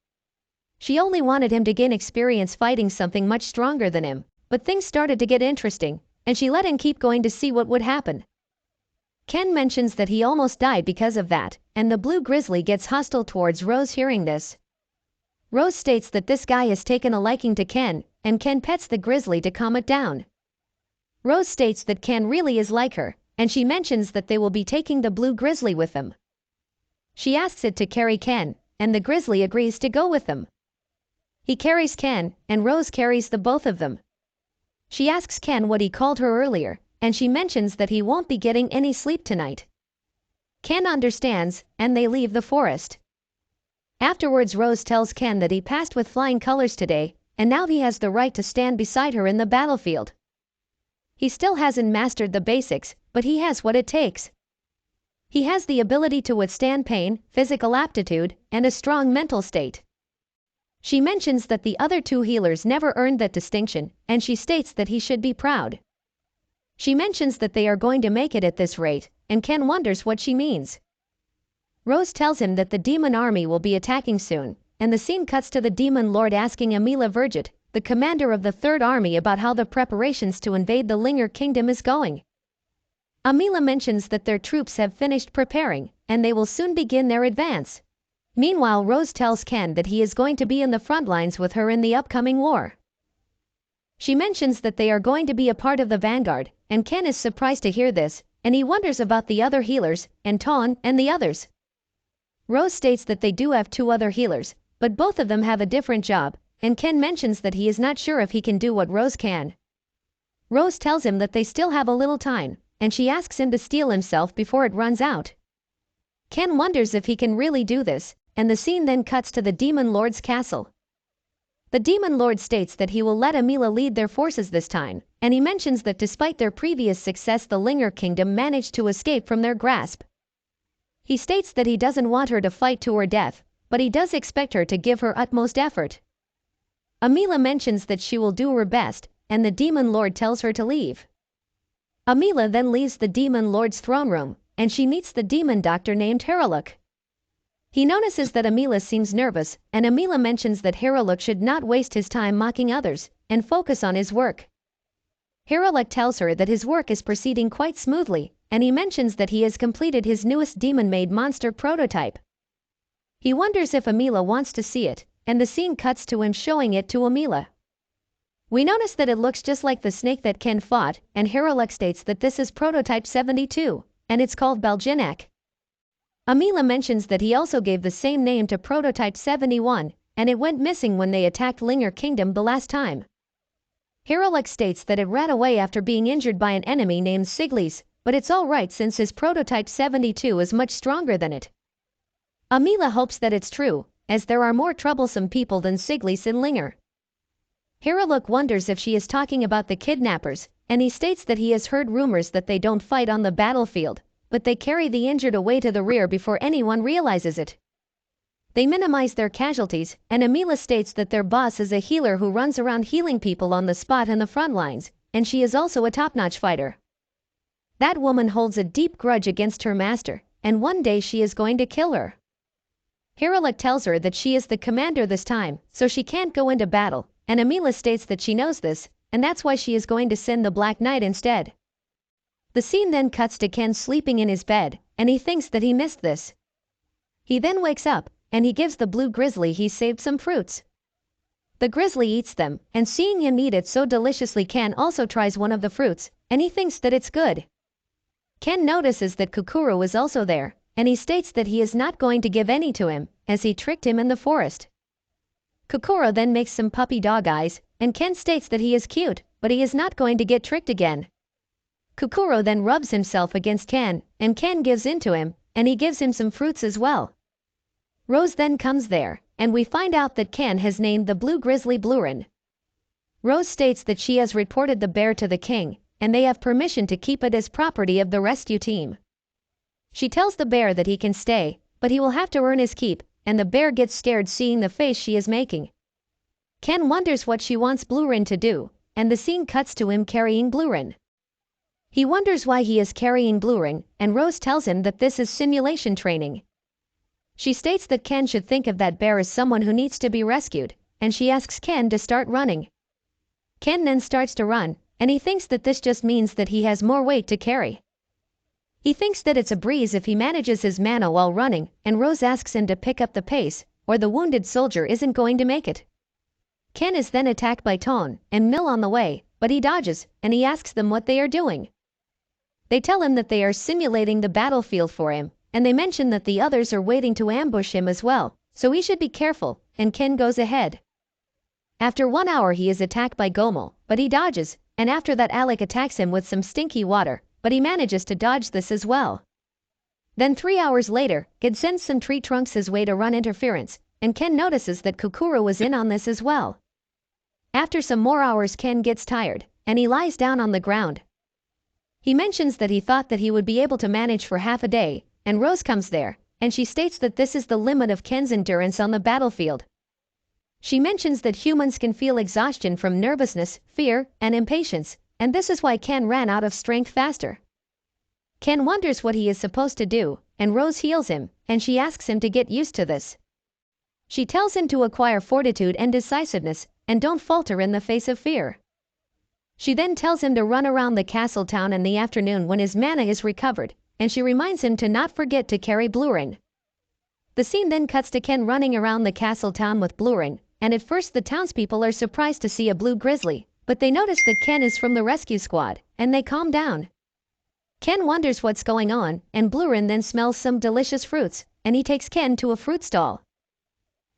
She only wanted him to gain experience fighting something much stronger than him, but things started to get interesting, and she let him keep going to see what would happen. Ken mentions that he almost died because of that, and the blue grizzly gets hostile towards Rose hearing this. Rose states that this guy has taken a liking to Ken, and Ken pets the grizzly to calm it down. Rose states that Ken really is like her, and she mentions that they will be taking the blue grizzly with them. She asks it to carry Ken, and the grizzly agrees to go with them. He carries Ken, and Rose carries the both of them. She asks Ken what he called her earlier, and she mentions that he won't be getting any sleep tonight. Ken understands, and they leave the forest. Afterwards, Rose tells Ken that he passed with flying colors today, and now he has the right to stand beside her in the battlefield. He still hasn't mastered the basics, but he has what it takes. He has the ability to withstand pain, physical aptitude, and a strong mental state. She mentions that the other two healers never earned that distinction, and she states that he should be proud. She mentions that they are going to make it at this rate, and Ken wonders what she means. Rose tells him that the demon army will be attacking soon, and the scene cuts to the demon lord asking Amila Vergit, the commander of the Third Army, about how the preparations to invade the Linger Kingdom is going. Amila mentions that their troops have finished preparing, and they will soon begin their advance. Meanwhile, Rose tells Ken that he is going to be in the front lines with her in the upcoming war. She mentions that they are going to be a part of the vanguard, and Ken is surprised to hear this, and he wonders about the other healers, and Ton, and the others. Rose states that they do have two other healers, but both of them have a different job, and Ken mentions that he is not sure if he can do what Rose can. Rose tells him that they still have a little time, and she asks him to steel himself before it runs out. Ken wonders if he can really do this, and the scene then cuts to the Demon Lord's castle. The Demon Lord states that he will let Amila lead their forces this time, and he mentions that despite their previous success, the Linger Kingdom managed to escape from their grasp. He states that he doesn't want her to fight to her death, but he does expect her to give her utmost effort. Amila mentions that she will do her best, and the Demon Lord tells her to leave. Amila then leaves the Demon Lord's throne room, and she meets the demon doctor named Haraluk. He notices that Amila seems nervous, and Amila mentions that Haraluk should not waste his time mocking others, and focus on his work. Haraluk tells her that his work is proceeding quite smoothly, and he mentions that he has completed his newest demon-made monster prototype. He wonders if Amila wants to see it, and the scene cuts to him showing it to Amila. We notice that it looks just like the snake that Ken fought, and Haraluk states that this is prototype 72, and it's called Baljinak. Amila mentions that he also gave the same name to prototype 71, and it went missing when they attacked Linger Kingdom the last time. Haraluk states that it ran away after being injured by an enemy named Siglis, but it's alright since his prototype 72 is much stronger than it. Amila hopes that it's true, as there are more troublesome people than Siglis in Linger. Haraluk wonders if she is talking about the kidnappers, and he states that he has heard rumors that they don't fight on the battlefield, but they carry the injured away to the rear before anyone realizes it. They minimize their casualties, and Amila states that their boss is a healer who runs around healing people on the spot in the front lines, and she is also a top-notch fighter. That woman holds a deep grudge against her master, and one day she is going to kill her. Haraluk tells her that she is the commander this time, so she can't go into battle, and Amila states that she knows this, and that's why she is going to send the Black Knight instead. The scene then cuts to Ken sleeping in his bed, and he thinks that he missed this. He then wakes up, and he gives the blue grizzly he saved some fruits. The grizzly eats them, and seeing him eat it so deliciously, Ken also tries one of the fruits, and he thinks that it's good. Ken notices that Kukuro is also there, and he states that he is not going to give any to him, as he tricked him in the forest. Kokoro then makes some puppy dog eyes, and Ken states that he is cute, but he is not going to get tricked again. Kokoro then rubs himself against Ken, and Ken gives in to him, and he gives him some fruits as well. Rose then comes there, and we find out that Ken has named the blue grizzly Blurin. Rose states that she has reported the bear to the king, and they have permission to keep it as property of the rescue team. She tells the bear that he can stay, but he will have to earn his keep, and the bear gets scared seeing the face she is making. Ken wonders what she wants Blurin to do, and the scene cuts to him carrying Blurin. He wonders why he is carrying Blurin, and Rose tells him that this is simulation training. She states that Ken should think of that bear as someone who needs to be rescued, and she asks Ken to start running. Ken then starts to run, and he thinks that this just means that he has more weight to carry. He thinks that it's a breeze if he manages his mana while running, and Rose asks him to pick up the pace, or the wounded soldier isn't going to make it. Ken is then attacked by Tone and Mill on the way, but he dodges, and he asks them what they are doing. They tell him that they are simulating the battlefield for him, and they mention that the others are waiting to ambush him as well, so he should be careful, and Ken goes ahead. After 1 hour he is attacked by Gomo, but he dodges, and after that Alec attacks him with some stinky water, but he manages to dodge this as well. Then 3 hours later, Gid sends some tree trunks his way to run interference, and Ken notices that Kokoro was in on this as well. After some more hours Ken gets tired, and he lies down on the ground. He mentions that he thought that he would be able to manage for half a day, and Rose comes there, and she states that this is the limit of Ken's endurance on the battlefield. She mentions that humans can feel exhaustion from nervousness, fear, and impatience, and this is why Ken ran out of strength faster. Ken wonders what he is supposed to do, and Rose heals him, and she asks him to get used to this. She tells him to acquire fortitude and decisiveness, and don't falter in the face of fear. She then tells him to run around the castle town in the afternoon when his mana is recovered, and she reminds him to not forget to carry Blurin. The scene then cuts to Ken running around the castle town with Blurin, and at first the townspeople are surprised to see a blue grizzly, but they notice that Ken is from the rescue squad, and they calm down. Ken wonders what's going on, and Blurin then smells some delicious fruits, and he takes Ken to a fruit stall.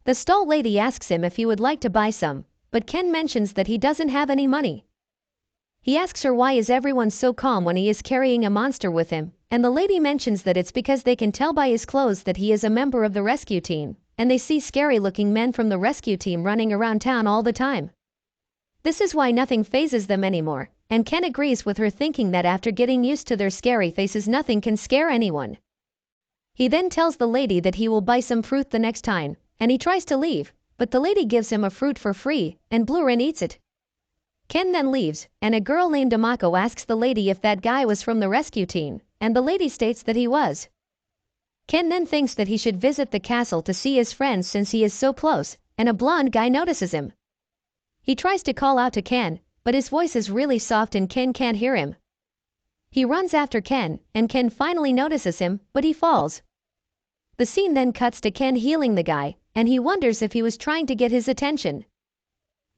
The stall lady asks him if he would like to buy some, but Ken mentions that he doesn't have any money. He asks her why is everyone so calm when he is carrying a monster with him, and the lady mentions that it's because they can tell by his clothes that he is a member of the rescue team, and they see scary-looking men from the rescue team running around town all the time. This is why nothing phases them anymore, and Ken agrees with her thinking that after getting used to their scary faces nothing can scare anyone. He then tells the lady that he will buy some fruit the next time, and he tries to leave, but the lady gives him a fruit for free, and Blurin eats it. Ken then leaves, and a girl named Amako asks the lady if that guy was from the rescue team, and the lady states that he was. Ken then thinks that he should visit the castle to see his friends since he is so close, and a blonde guy notices him. He tries to call out to Ken, but his voice is really soft and Ken can't hear him. He runs after Ken, and Ken finally notices him, but he falls. The scene then cuts to Ken healing the guy, and he wonders if he was trying to get his attention.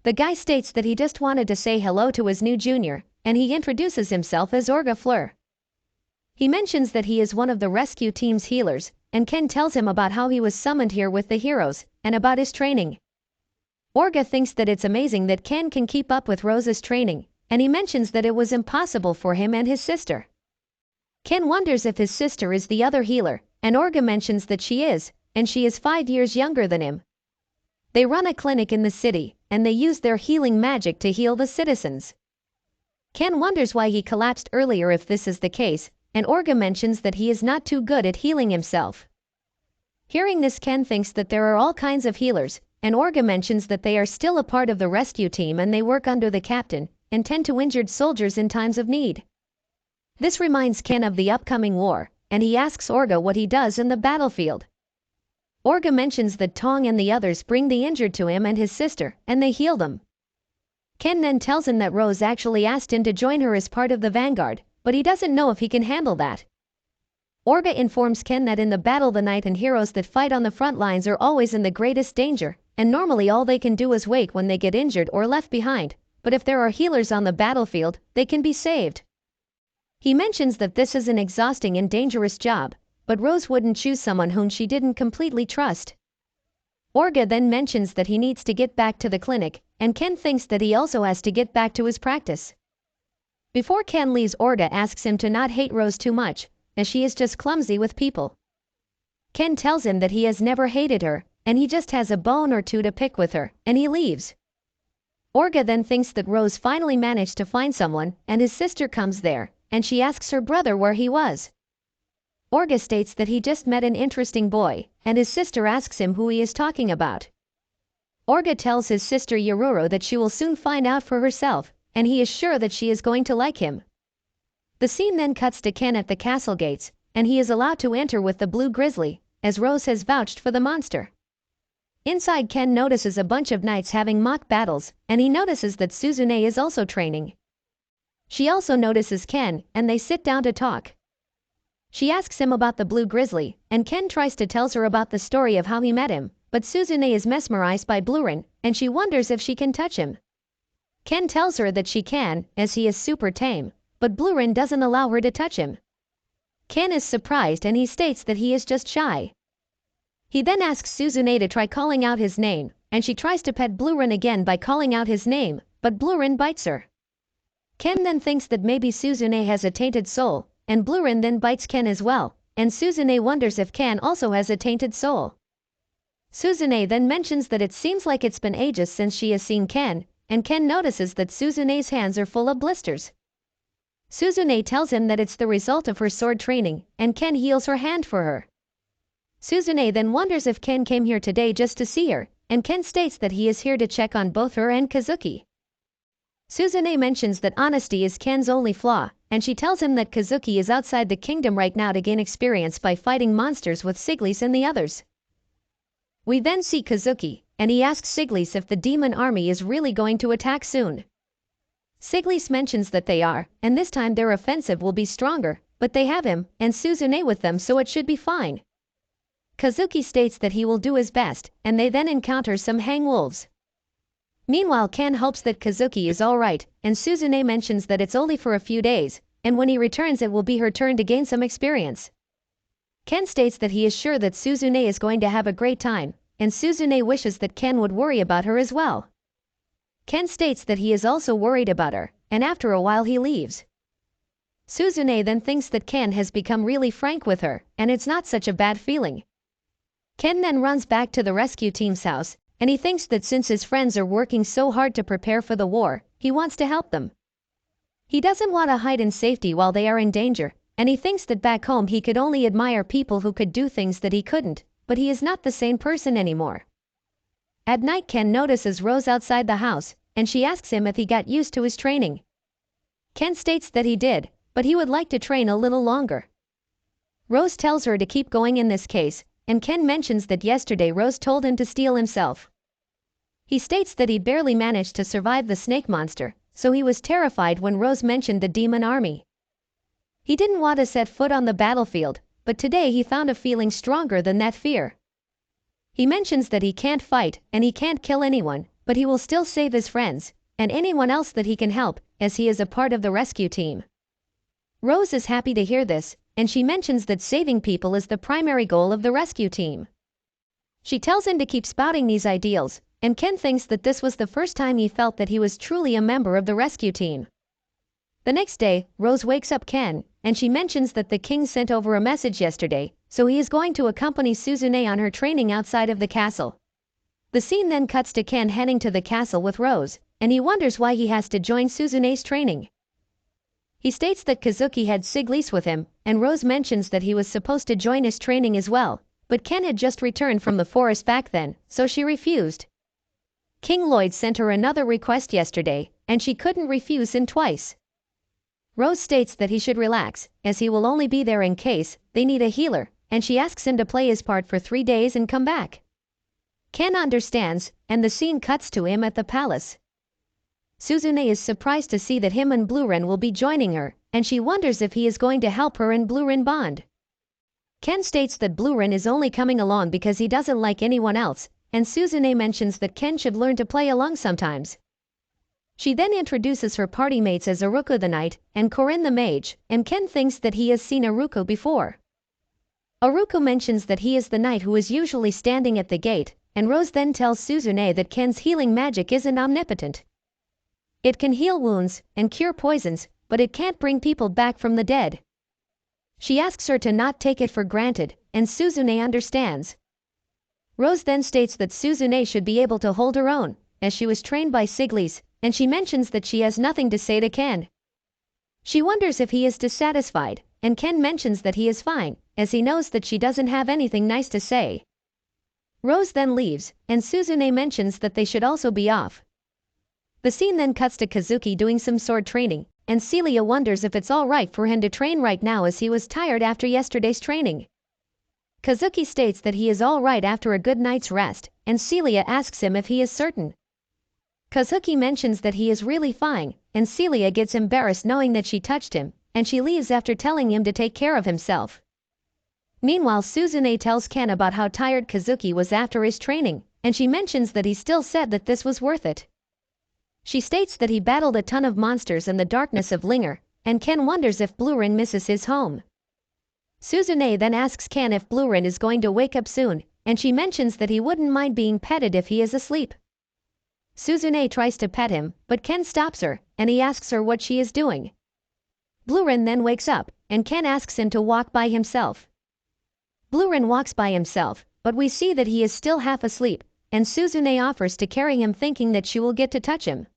The guy states that he just wanted to say hello to his new junior, and he introduces himself as Orga Fleur. He mentions that he is one of the rescue team's healers, and Ken tells him about how he was summoned here with the heroes, and about his training. Orga thinks that it's amazing that Ken can keep up with Rose's training, and he mentions that it was impossible for him and his sister. Ken wonders if his sister is the other healer, and Orga mentions that she is, and she is 5 years younger than him. They run a clinic in the city, and they use their healing magic to heal the citizens. Ken wonders why he collapsed earlier if this is the case, and Orga mentions that he is not too good at healing himself. Hearing this, Ken thinks that there are all kinds of healers, and Orga mentions that they are still a part of the rescue team and they work under the captain, and tend to injured soldiers in times of need. This reminds Ken of the upcoming war, and he asks Orga what he does in the battlefield. Orga mentions that Tong and the others bring the injured to him and his sister, and they heal them. Ken then tells him that Rose actually asked him to join her as part of the vanguard, but he doesn't know if he can handle that. Orga informs Ken that in the battle the knight and heroes that fight on the front lines are always in the greatest danger, and normally all they can do is wait when they get injured or left behind, but if there are healers on the battlefield, they can be saved. He mentions that this is an exhausting and dangerous job, but Rose wouldn't choose someone whom she didn't completely trust. Orga then mentions that he needs to get back to the clinic, and Ken thinks that he also has to get back to his practice. Before Ken leaves, Orga asks him to not hate Rose too much, as she is just clumsy with people. Ken tells him that he has never hated her, and he just has a bone or two to pick with her, and he leaves. Orga then thinks that Rose finally managed to find someone, and his sister comes there, and she asks her brother where he was. Orga states that he just met an interesting boy, and his sister asks him who he is talking about. Orga tells his sister Yororo that she will soon find out for herself, and he is sure that she is going to like him. The scene then cuts to Ken at the castle gates, and he is allowed to enter with the blue grizzly, as Rose has vouched for the monster. Inside, Ken notices a bunch of knights having mock battles, and he notices that Suzune is also training. She also notices Ken, and they sit down to talk. She asks him about the blue grizzly, and Ken tries to tell her about the story of how he met him, but Suzune is mesmerized by Blurin, and she wonders if she can touch him. Ken tells her that she can, as he is super tame, but Blurin doesn't allow her to touch him. Ken is surprised and he states that he is just shy. He then asks Suzune to try calling out his name, and she tries to pet Blurin again by calling out his name, but Blurin bites her. Ken then thinks that maybe Suzune has a tainted soul, and Blurin then bites Ken as well, and Suzune wonders if Ken also has a tainted soul. Suzune then mentions that it seems like it's been ages since she has seen Ken, and Ken notices that Suzune's hands are full of blisters. Suzune tells him that it's the result of her sword training, and Ken heals her hand for her. Suzune then wonders if Ken came here today just to see her, and Ken states that he is here to check on both her and Kazuki. Suzune mentions that honesty is Ken's only flaw, and she tells him that Kazuki is outside the kingdom right now to gain experience by fighting monsters with Siglis and the others. We then see Kazuki, and he asks Siglis if the demon army is really going to attack soon. Siglis mentions that they are, and this time their offensive will be stronger, but they have him and Suzune with them, so it should be fine. Kazuki states that he will do his best, and they then encounter some hang wolves. Meanwhile, Ken hopes that Kazuki is alright, and Suzune mentions that it's only for a few days, and when he returns it will be her turn to gain some experience. Ken states that he is sure that Suzune is going to have a great time, and Suzune wishes that Ken would worry about her as well. Ken states that he is also worried about her, and after a while he leaves. Suzune then thinks that Ken has become really frank with her, and it's not such a bad feeling. Ken then runs back to the rescue team's house, and he thinks that since his friends are working so hard to prepare for the war, he wants to help them. He doesn't want to hide in safety while they are in danger, and he thinks that back home he could only admire people who could do things that he couldn't, but he is not the same person anymore. At night, Ken notices Rose outside the house, and she asks him if he got used to his training. Ken states that he did, but he would like to train a little longer. Rose tells her to keep going in this case, and Ken mentions that yesterday Rose told him to steal himself. He states that he barely managed to survive the snake monster, so he was terrified when Rose mentioned the demon army. He didn't want to set foot on the battlefield, but today he found a feeling stronger than that fear. He mentions that he can't fight and he can't kill anyone, but he will still save his friends, and anyone else that he can help, as he is a part of the rescue team. Rose is happy to hear this, and she mentions that saving people is the primary goal of the rescue team. She tells him to keep spouting these ideals, and Ken thinks that this was the first time he felt that he was truly a member of the rescue team. The next day, Rose wakes up Ken, and she mentions that the king sent over a message yesterday, so he is going to accompany Suzune on her training outside of the castle. The scene then cuts to Ken heading to the castle with Rose, and he wonders why he has to join Suzune's training. He states that Kazuki had Siglis with him, and Rose mentions that he was supposed to join his training as well, but Ken had just returned from the forest back then, so she refused. King Lloyd sent her another request yesterday, and she couldn't refuse him twice. Rose states that he should relax, as he will only be there in case they need a healer, and she asks him to play his part for 3 days and come back. Ken understands, and the scene cuts to him at the palace. Suzune is surprised to see that him and Blurin will be joining her, and she wonders if he is going to help her and Blurin bond. Ken states that Blurin is only coming along because he doesn't like anyone else, and Suzune mentions that Ken should learn to play along sometimes. She then introduces her party mates as Aruko the Knight and Corinne the Mage, and Ken thinks that he has seen Aruko before. Aruko mentions that he is the knight who is usually standing at the gate, and Rose then tells Suzune that Ken's healing magic isn't omnipotent. It can heal wounds and cure poisons, but it can't bring people back from the dead. She asks her to not take it for granted, and Suzune understands. Rose then states that Suzune should be able to hold her own, as she was trained by Siglis, and she mentions that she has nothing to say to Ken. She wonders if he is dissatisfied, and Ken mentions that he is fine, as he knows that she doesn't have anything nice to say. Rose then leaves, and Suzune mentions that they should also be off. The scene then cuts to Kazuki doing some sword training, and Celia wonders if it's alright for him to train right now as he was tired after yesterday's training. Kazuki states that he is alright after a good night's rest, and Celia asks him if he is certain. Kazuki mentions that he is really fine, and Celia gets embarrassed knowing that she touched him, and she leaves after telling him to take care of himself. Meanwhile, Suzune tells Ken about how tired Kazuki was after his training, and she mentions that he still said that this was worth it. She states that he battled a ton of monsters in the darkness of Linger, and Ken wonders if Blurin misses his home. Suzune then asks Ken if Blurin is going to wake up soon, and she mentions that he wouldn't mind being petted if he is asleep. Suzune tries to pet him, but Ken stops her, and he asks her what she is doing. Blurin then wakes up, and Ken asks him to walk by himself. Blurin walks by himself, but we see that he is still half asleep, and Suzune offers to carry him thinking that she will get to touch him.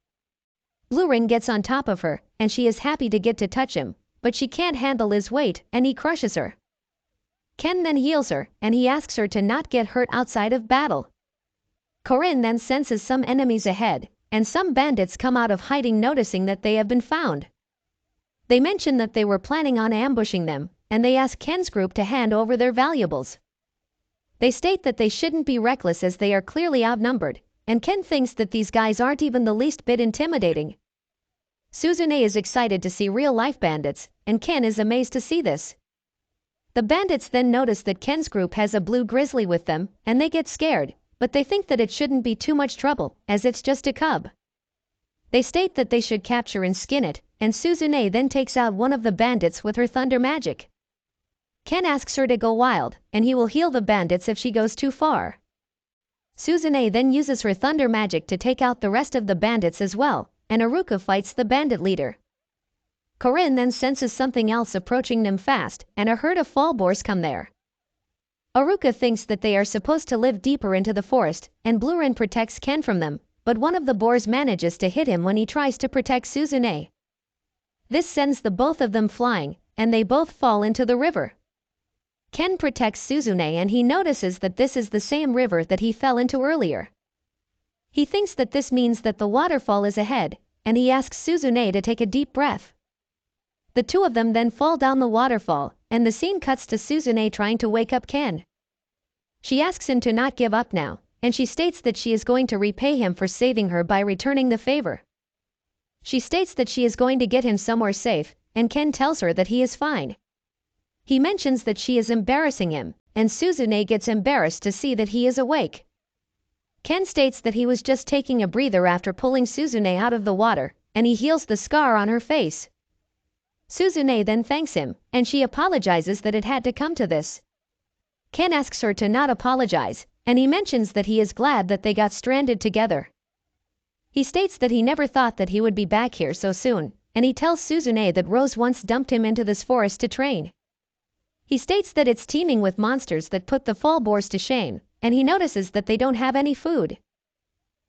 Blurin gets on top of her, and she is happy to get to touch him, but she can't handle his weight, and he crushes her. Ken then heals her, and he asks her to not get hurt outside of battle. Corinne then senses some enemies ahead, and some bandits come out of hiding noticing that they have been found. They mention that they were planning on ambushing them, and they ask Ken's group to hand over their valuables. They state that they shouldn't be reckless as they are clearly outnumbered, and Ken thinks that these guys aren't even the least bit intimidating. Suzune is excited to see real-life bandits, and Ken is amazed to see this. The bandits then notice that Ken's group has a blue grizzly with them, and they get scared, but they think that it shouldn't be too much trouble, as it's just a cub. They state that they should capture and skin it, and Suzune then takes out one of the bandits with her thunder magic. Ken asks her to go wild, and he will heal the bandits if she goes too far. Suzune then uses her thunder magic to take out the rest of the bandits as well, and Aruka fights the bandit leader. Corinne then senses something else approaching them fast, and a herd of fall boars come there. Aruka thinks that they are supposed to live deeper into the forest, and Blurin protects Ken from them, but one of the boars manages to hit him when he tries to protect Suzune. This sends the both of them flying, and they both fall into the river. Ken protects Suzune and he notices that this is the same river that he fell into earlier. He thinks that this means that the waterfall is ahead, and he asks Suzune to take a deep breath. The two of them then fall down the waterfall, and the scene cuts to Suzune trying to wake up Ken. She asks him to not give up now, and she states that she is going to repay him for saving her by returning the favor. She states that she is going to get him somewhere safe, and Ken tells her that he is fine. He mentions that she is embarrassing him, and Suzune gets embarrassed to see that he is awake. Ken states that he was just taking a breather after pulling Suzune out of the water, and he heals the scar on her face. Suzune then thanks him, and she apologizes that it had to come to this. Ken asks her to not apologize, and he mentions that he is glad that they got stranded together. He states that he never thought that he would be back here so soon, and he tells Suzune that Rose once dumped him into this forest to train. He states that it's teeming with monsters that put the fall boars to shame, and he notices that they don't have any food.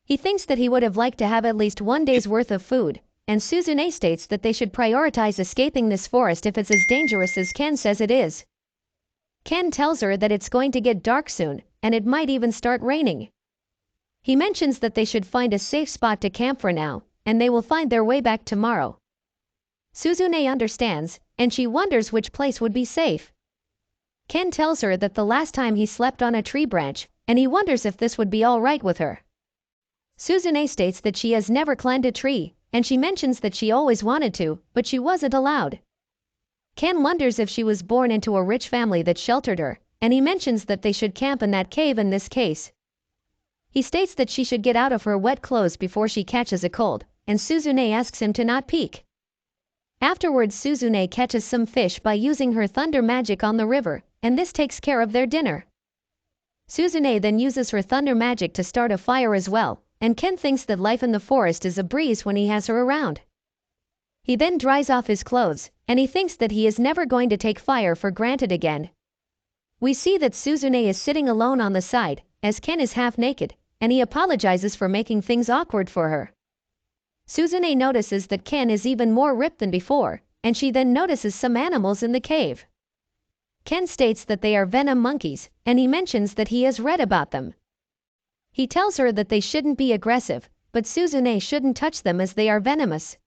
He thinks that he would have liked to have at least one day's worth of food, and Suzune states that they should prioritize escaping this forest if it's as dangerous as Ken says it is. Ken tells her that it's going to get dark soon, and it might even start raining. He mentions that they should find a safe spot to camp for now, and they will find their way back tomorrow. Suzune understands, and she wonders which place would be safe. Ken tells her that the last time he slept on a tree branch, and he wonders if this would be all right with her. Suzune states that she has never climbed a tree, and she mentions that she always wanted to, but she wasn't allowed. Ken wonders if she was born into a rich family that sheltered her, and he mentions that they should camp in that cave in this case. He states that she should get out of her wet clothes before she catches a cold, and Suzune asks him to not peek. Afterwards Suzune catches some fish by using her thunder magic on the river, and this takes care of their dinner. Suzune then uses her thunder magic to start a fire as well, and Ken thinks that life in the forest is a breeze when he has her around. He then dries off his clothes, and he thinks that he is never going to take fire for granted again. We see that Suzune is sitting alone on the side, as Ken is half naked, and he apologizes for making things awkward for her. Suzune notices that Ken is even more ripped than before, and she then notices some animals in the cave. Ken states that they are venom monkeys, and he mentions that he has read about them. He tells her that they shouldn't be aggressive, but Suzune shouldn't touch them as they are venomous.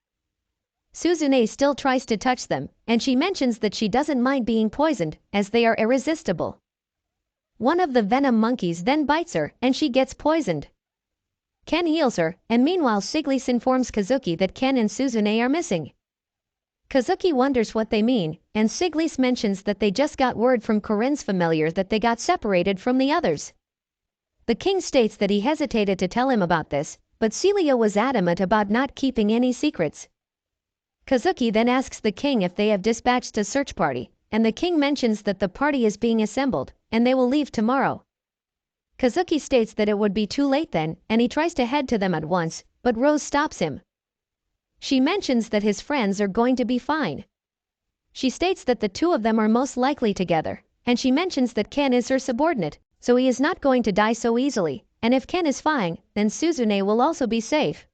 Suzune still tries to touch them, and she mentions that she doesn't mind being poisoned, as they are irresistible. One of the venom monkeys then bites her, and she gets poisoned. Ken heals her, and meanwhile Siglise informs Kazuki that Ken and Suzune are missing. Kazuki wonders what they mean, and Siglise mentions that they just got word from Corinne's familiar that they got separated from the others. The king states that he hesitated to tell him about this, but Celia was adamant about not keeping any secrets. Kazuki then asks the king if they have dispatched a search party, and the king mentions that the party is being assembled, and they will leave tomorrow. Kazuki states that it would be too late then, and he tries to head to them at once, but Rose stops him. She mentions that his friends are going to be fine. She states that the two of them are most likely together, and she mentions that Ken is her subordinate, so he is not going to die so easily, and if Ken is fine, then Suzune will also be safe.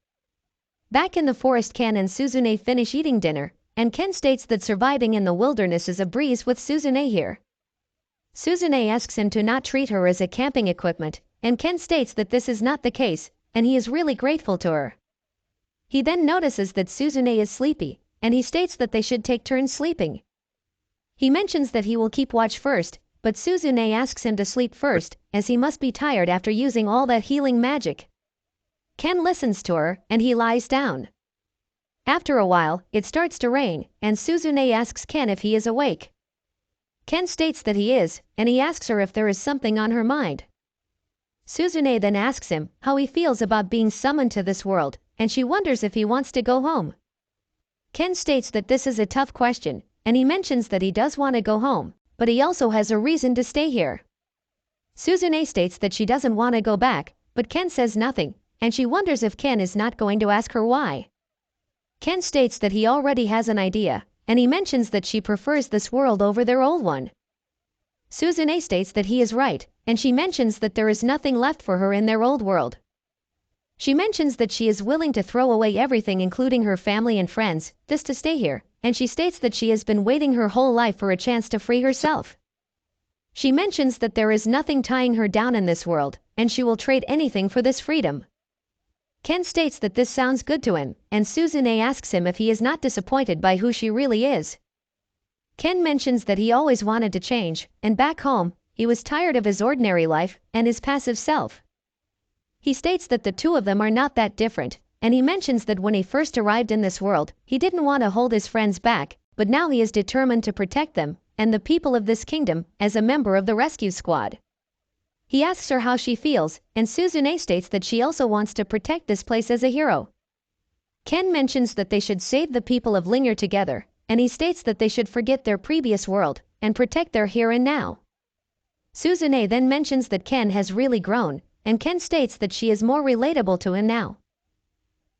Back in the forest, Ken and Suzune finish eating dinner, and Ken states that surviving in the wilderness is a breeze with Suzune here. Suzune asks him to not treat her as a camping equipment, and Ken states that this is not the case, and he is really grateful to her. He then notices that Suzune is sleepy, and he states that they should take turns sleeping. He mentions that he will keep watch first, but Suzune asks him to sleep first, as he must be tired after using all that healing magic. Ken listens to her, and he lies down. After a while, it starts to rain, and Suzune asks Ken if he is awake. Ken states that he is, and he asks her if there is something on her mind. Suzune then asks him how he feels about being summoned to this world, and she wonders if he wants to go home. Ken states that this is a tough question, and he mentions that he does want to go home, but he also has a reason to stay here. Suzune states that she doesn't want to go back, but Ken says nothing, and she wonders if Ken is not going to ask her why. Ken states that he already has an idea, and he mentions that she prefers this world over their old one. Suzune states that he is right, and she mentions that there is nothing left for her in their old world. She mentions that she is willing to throw away everything including her family and friends, just to stay here, and she states that she has been waiting her whole life for a chance to free herself. She mentions that there is nothing tying her down in this world, and she will trade anything for this freedom. Ken states that this sounds good to him, and Suzune asks him if he is not disappointed by who she really is. Ken mentions that he always wanted to change, and back home, he was tired of his ordinary life and his passive self. He states that the two of them are not that different, and he mentions that when he first arrived in this world, he didn't want to hold his friends back, but now he is determined to protect them and the people of this kingdom as a member of the rescue squad. He asks her how she feels, and Suzune states that she also wants to protect this place as a hero. Ken mentions that they should save the people of Lingyer together, and he states that they should forget their previous world and protect their here and now. Suzune then mentions that Ken has really grown, and Ken states that she is more relatable to him now.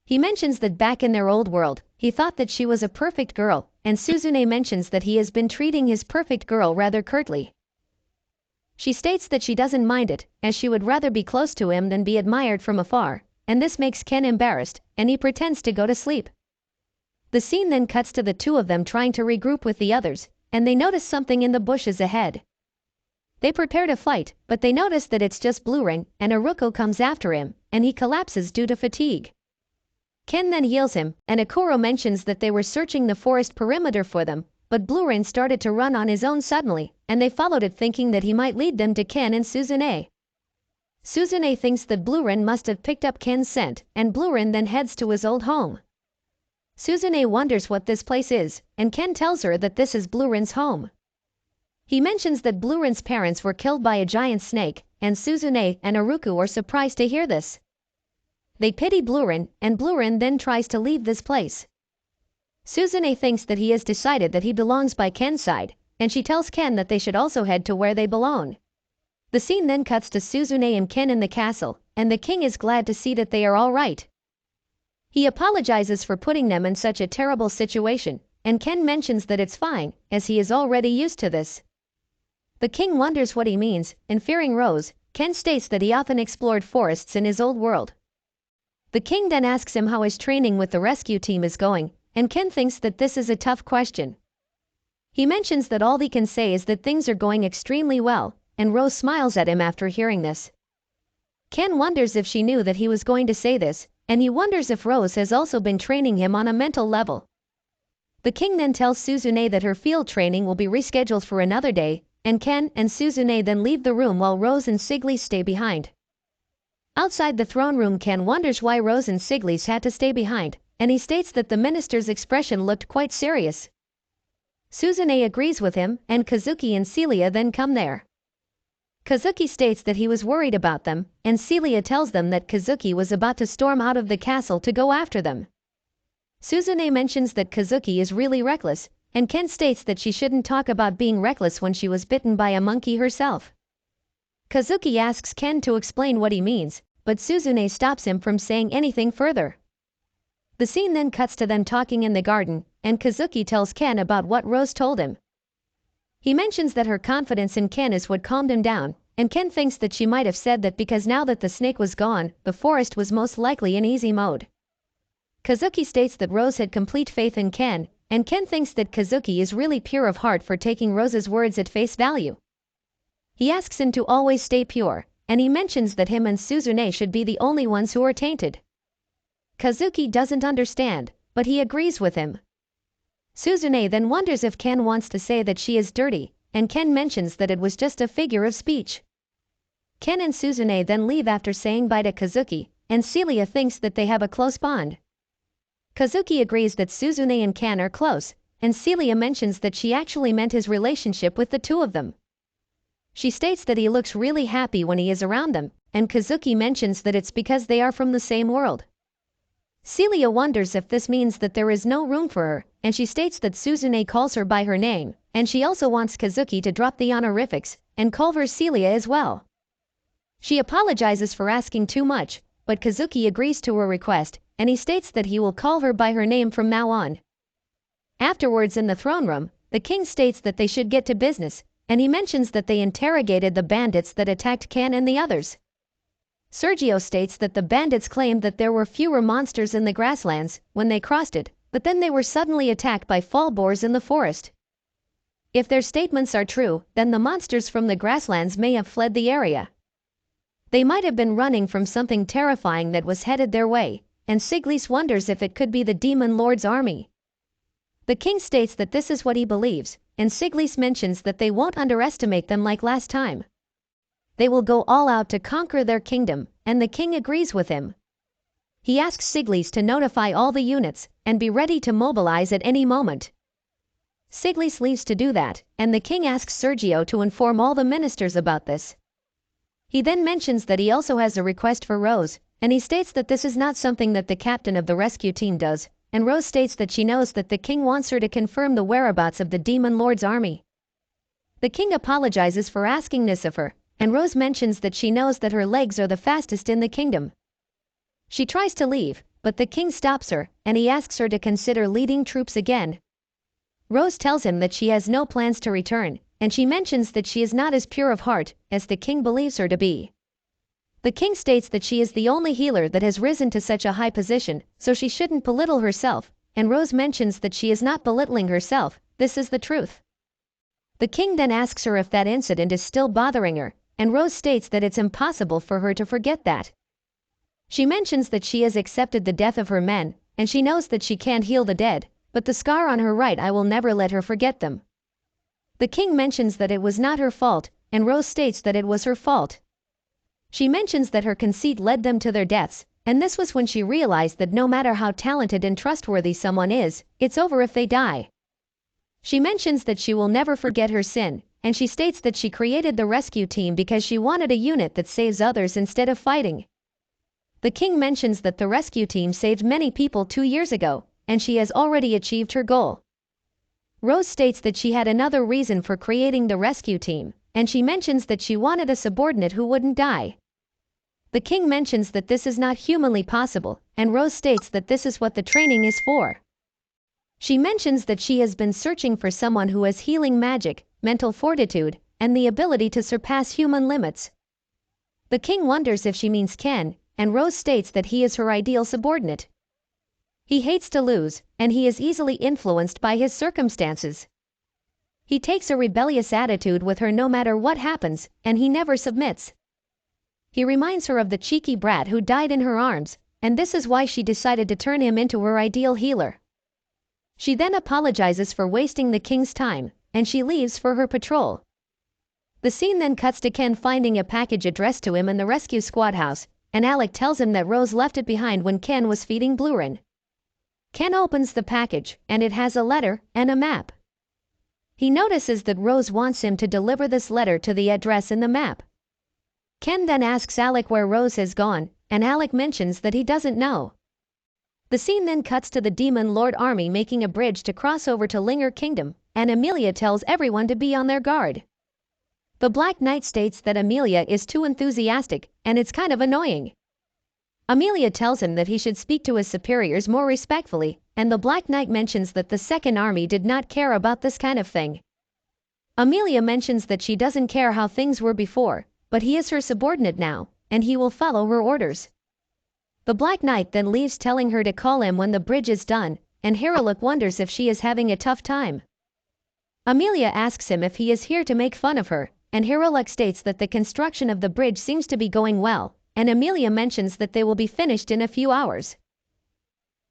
He mentions that back in their old world, he thought that she was a perfect girl, and Suzune mentions that he has been treating his perfect girl rather curtly. She states that she doesn't mind it, as she would rather be close to him than be admired from afar, and this makes Ken embarrassed, and he pretends to go to sleep. The scene then cuts to the two of them trying to regroup with the others, and they notice something in the bushes ahead. They prepare to fight, but they notice that it's just Blue Ring, and Aruko comes after him, and he collapses due to fatigue. Ken then heals him, and Akuro mentions that they were searching the forest perimeter for them, but Blue Ring started to run on his own suddenly, and they followed it thinking that he might lead them to Ken and Suzune. Suzune thinks that Blue Ring must have picked up Ken's scent, and Blue Ring then heads to his old home. Suzune wonders what this place is, and Ken tells her that this is Blue Ring's home. He mentions that Blue Ring's parents were killed by a giant snake, and Suzune and Aruko are surprised to hear this. They pity Blue Ring, and Blue Ring then tries to leave this place. Suzune thinks that he has decided that he belongs by Ken's side, and she tells Ken that they should also head to where they belong. The scene then cuts to Suzune and Ken in the castle, and the king is glad to see that they are all right. He apologizes for putting them in such a terrible situation, and Ken mentions that it's fine, as he is already used to this. The king wonders what he means, and fearing Rose, Ken states that he often explored forests in his old world. The king then asks him how his training with the rescue team is going, and Ken thinks that this is a tough question. He mentions that all he can say is that things are going extremely well, and Rose smiles at him after hearing this. Ken wonders if she knew that he was going to say this, and he wonders if Rose has also been training him on a mental level. The king then tells Suzune that her field training will be rescheduled for another day, and Ken and Suzune then leave the room while Rose and Siglis stay behind. Outside the throne room, Ken wonders why Rose and Siglis had to stay behind, and he states that the minister's expression looked quite serious. Suzune agrees with him, and Kazuki and Celia then come there. Kazuki states that he was worried about them, and Celia tells them that Kazuki was about to storm out of the castle to go after them. Suzune mentions that Kazuki is really reckless, and Ken states that she shouldn't talk about being reckless when she was bitten by a monkey herself. Kazuki asks Ken to explain what he means, but Suzune stops him from saying anything further. The scene then cuts to them talking in the garden, and Kazuki tells Ken about what Rose told him. He mentions that her confidence in Ken is what calmed him down, and Ken thinks that she might have said that because now that the snake was gone, the forest was most likely in easy mode. Kazuki states that Rose had complete faith in Ken, and Ken thinks that Kazuki is really pure of heart for taking Rose's words at face value. He asks him to always stay pure, and he mentions that him and Suzune should be the only ones who are tainted. Kazuki doesn't understand, but he agrees with him. Suzune then wonders if Ken wants to say that she is dirty, and Ken mentions that it was just a figure of speech. Ken and Suzune then leave after saying bye to Kazuki, and Celia thinks that they have a close bond. Kazuki agrees that Suzune and Ken are close, and Celia mentions that she actually meant his relationship with the two of them. She states that he looks really happy when he is around them, and Kazuki mentions that it's because they are from the same world. Celia wonders if this means that there is no room for her, and she states that Suzune calls her by her name, and she also wants Kazuki to drop the honorifics and call her Celia as well. She apologizes for asking too much, but Kazuki agrees to her request, and he states that he will call her by her name from now on. Afterwards in the throne room, the king states that they should get to business, and he mentions that they interrogated the bandits that attacked Ken and the others. Sergio states that the bandits claimed that there were fewer monsters in the grasslands when they crossed it, but then they were suddenly attacked by fall boars in the forest. If their statements are true, then the monsters from the grasslands may have fled the area. They might have been running from something terrifying that was headed their way, and Siglis wonders if it could be the Demon Lord's army. The king states that this is what he believes, and Siglis mentions that they won't underestimate them like last time. They will go all out to conquer their kingdom, and the king agrees with him. He asks Siglis to notify all the units and be ready to mobilize at any moment. Siglis leaves to do that, and the king asks Sergio to inform all the ministers about this. He then mentions that he also has a request for Rose, and he states that this is not something that the captain of the rescue team does, and Rose states that she knows that the king wants her to confirm the whereabouts of the Demon Lord's army. The king apologizes for asking this of her, and Rose mentions that she knows that her legs are the fastest in the kingdom. She tries to leave, but the king stops her, and he asks her to consider leading troops again. Rose tells him that she has no plans to return, and she mentions that she is not as pure of heart as the king believes her to be. The king states that she is the only healer that has risen to such a high position, so she shouldn't belittle herself, and Rose mentions that she is not belittling herself, this is the truth. The king then asks her if that incident is still bothering her, and Rose states that it's impossible for her to forget that. She mentions that she has accepted the death of her men, and she knows that she can't heal the dead, but the scar on her right eye will never let her forget them. The king mentions that it was not her fault, and Rose states that it was her fault. She mentions that her conceit led them to their deaths, and this was when she realized that no matter how talented and trustworthy someone is, it's over if they die. She mentions that she will never forget her sin, and she states that she created the rescue team because she wanted a unit that saves others instead of fighting. The king mentions that the rescue team saved many people 2 years ago, and she has already achieved her goal. Rose states that she had another reason for creating the rescue team, and she mentions that she wanted a subordinate who wouldn't die. The king mentions that this is not humanly possible, and Rose states that this is what the training is for. She mentions that she has been searching for someone who has healing magic, mental fortitude, and the ability to surpass human limits. The king wonders if she means Ken, and Rose states that he is her ideal subordinate. He hates to lose, and he is easily influenced by his circumstances. He takes a rebellious attitude with her no matter what happens, and he never submits. He reminds her of the cheeky brat who died in her arms, and this is why she decided to turn him into her ideal healer. She then apologizes for wasting the king's time, and she leaves for her patrol. The scene then cuts to Ken finding a package addressed to him in the rescue squad house, and Alec tells him that Rose left it behind when Ken was feeding Blurin. Ken opens the package, and it has a letter and a map. He notices that Rose wants him to deliver this letter to the address in the map. Ken then asks Alec where Rose has gone, and Alec mentions that he doesn't know. The scene then cuts to the Demon Lord army making a bridge to cross over to Linger Kingdom, and Amelia tells everyone to be on their guard. The Black Knight states that Amelia is too enthusiastic, and it's kind of annoying. Amelia tells him that he should speak to his superiors more respectfully, and the Black Knight mentions that the Second Army did not care about this kind of thing. Amelia mentions that she doesn't care how things were before, but he is her subordinate now, and he will follow her orders. The Black Knight then leaves telling her to call him when the bridge is done, and Haraluk wonders if she is having a tough time. Amelia asks him if he is here to make fun of her, and Haraluk states that the construction of the bridge seems to be going well, and Amelia mentions that they will be finished in a few hours.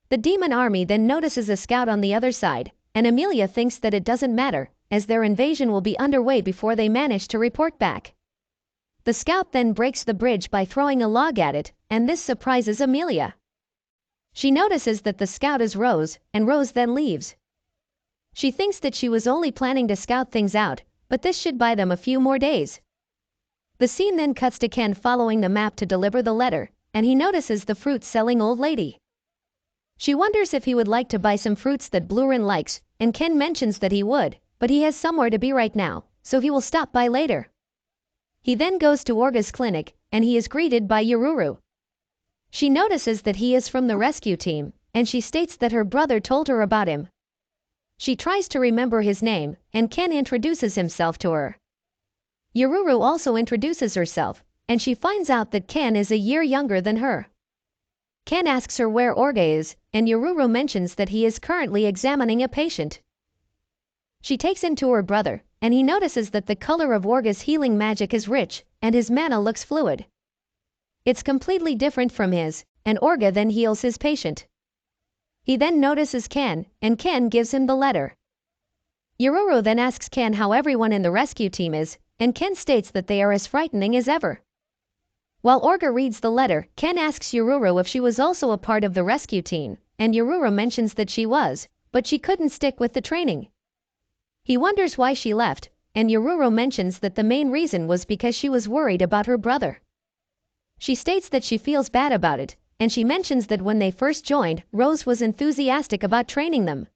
The demon army then notices a scout on the other side, and Amelia thinks that it doesn't matter, as their invasion will be underway before they manage to report back. The scout then breaks the bridge by throwing a log at it, and this surprises Amelia. She notices that the scout is Rose, and Rose then leaves. She thinks that she was only planning to scout things out, but this should buy them a few more days. The scene then cuts to Ken following the map to deliver the letter, and he notices the fruit-selling old lady. She wonders if he would like to buy some fruits that Blurin likes, and Ken mentions that he would, but he has somewhere to be right now, so he will stop by later. He then goes to Orga's clinic, and he is greeted by Yururu. She notices that he is from the rescue team, and she states that her brother told her about him. She tries to remember his name, and Ken introduces himself to her. Yururu also introduces herself, and she finds out that Ken is a year younger than her. Ken asks her where Orga is, and Yururu mentions that he is currently examining a patient. She takes him to her brother, and he notices that the color of Orga's healing magic is rich, and his mana looks fluid. It's completely different from his, and Orga then heals his patient. He then notices Ken, and Ken gives him the letter. Yururu then asks Ken how everyone in the rescue team is, and Ken states that they are as frightening as ever. While Orga reads the letter, Ken asks Yururu if she was also a part of the rescue team, and Yururu mentions that she was, but she couldn't stick with the training. He wonders why she left, and Yururu mentions that the main reason was because she was worried about her brother. She states that she feels bad about it, and she mentions that when they first joined, Rose was enthusiastic about training them.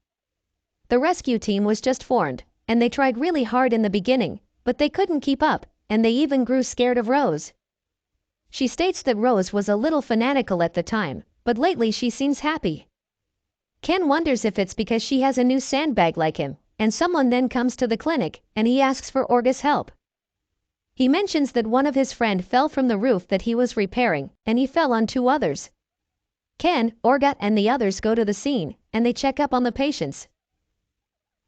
The rescue team was just formed, and they tried really hard in the beginning, but they couldn't keep up, and they even grew scared of Rose. She states that Rose was a little fanatical at the time, but lately she seems happy. Ken wonders if it's because she has a new sandbag like him, and someone then comes to the clinic, and he asks for Orga's help. He mentions that one of his friend fell from the roof that he was repairing, and he fell on 2 others. Ken, Orga and the others go to the scene, and they check up on the patients.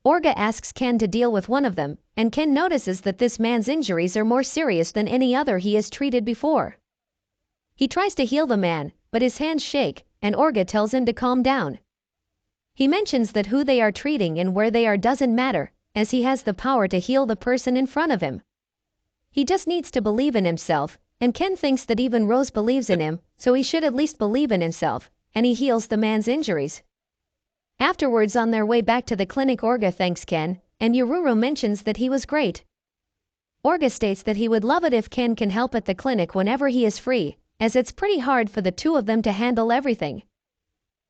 Orga asks Ken to deal with one of them, and Ken notices that this man's injuries are more serious than any other he has treated before. He tries to heal the man, but his hands shake, and Orga tells him to calm down. He mentions that who they are treating and where they are doesn't matter, as he has the power to heal the person in front of him. He just needs to believe in himself, and Ken thinks that even Rose believes in him, so he should at least believe in himself, and he heals the man's injuries. Afterwards, on their way back to the clinic, Orga thanks Ken, and Yururu mentions that he was great. Orga states that he would love it if Ken can help at the clinic whenever he is free, as it's pretty hard for the 2 of them to handle everything.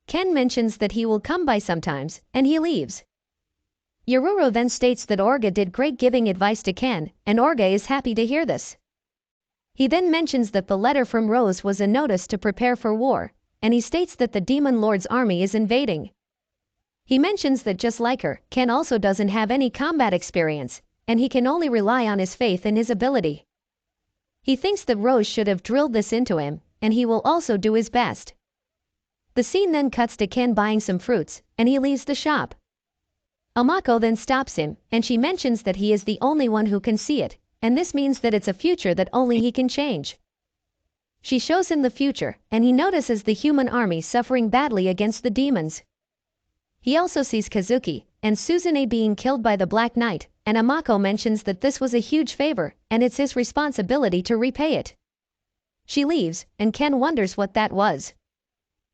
Ken mentions that he will come by sometimes, and he leaves. Yororo then states that Orga did great giving advice to Ken, and Orga is happy to hear this. He then mentions that the letter from Rose was a notice to prepare for war, and he states that the Demon Lord's army is invading. He mentions that just like her, Ken also doesn't have any combat experience, and he can only rely on his faith and his ability. He thinks that Rose should have drilled this into him, and he will also do his best. The scene then cuts to Ken buying some fruits, and he leaves the shop. Amako then stops him, and she mentions that he is the only one who can see it, and this means that it's a future that only he can change. She shows him the future, and he notices the human army suffering badly against the demons. He also sees Kazuki and Suzune being killed by the Black Knight, and Amako mentions that this was a huge favor, and it's his responsibility to repay it. She leaves, and Ken wonders what that was.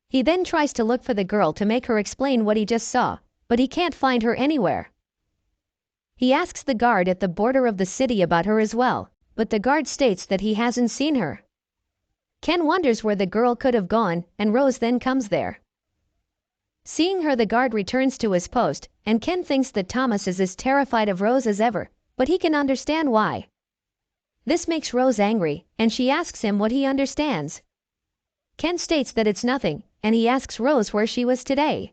He then tries to look for the girl to make her explain what he just saw, but he can't find her anywhere. He asks the guard at the border of the city about her as well, but the guard states that he hasn't seen her. Ken wonders where the girl could have gone, and Rose then comes there. Seeing her, the guard returns to his post, and Ken thinks that Thomas is as terrified of Rose as ever, but he can understand why. This makes Rose angry, and she asks him what he understands. Ken states that it's nothing, and he asks Rose where she was today.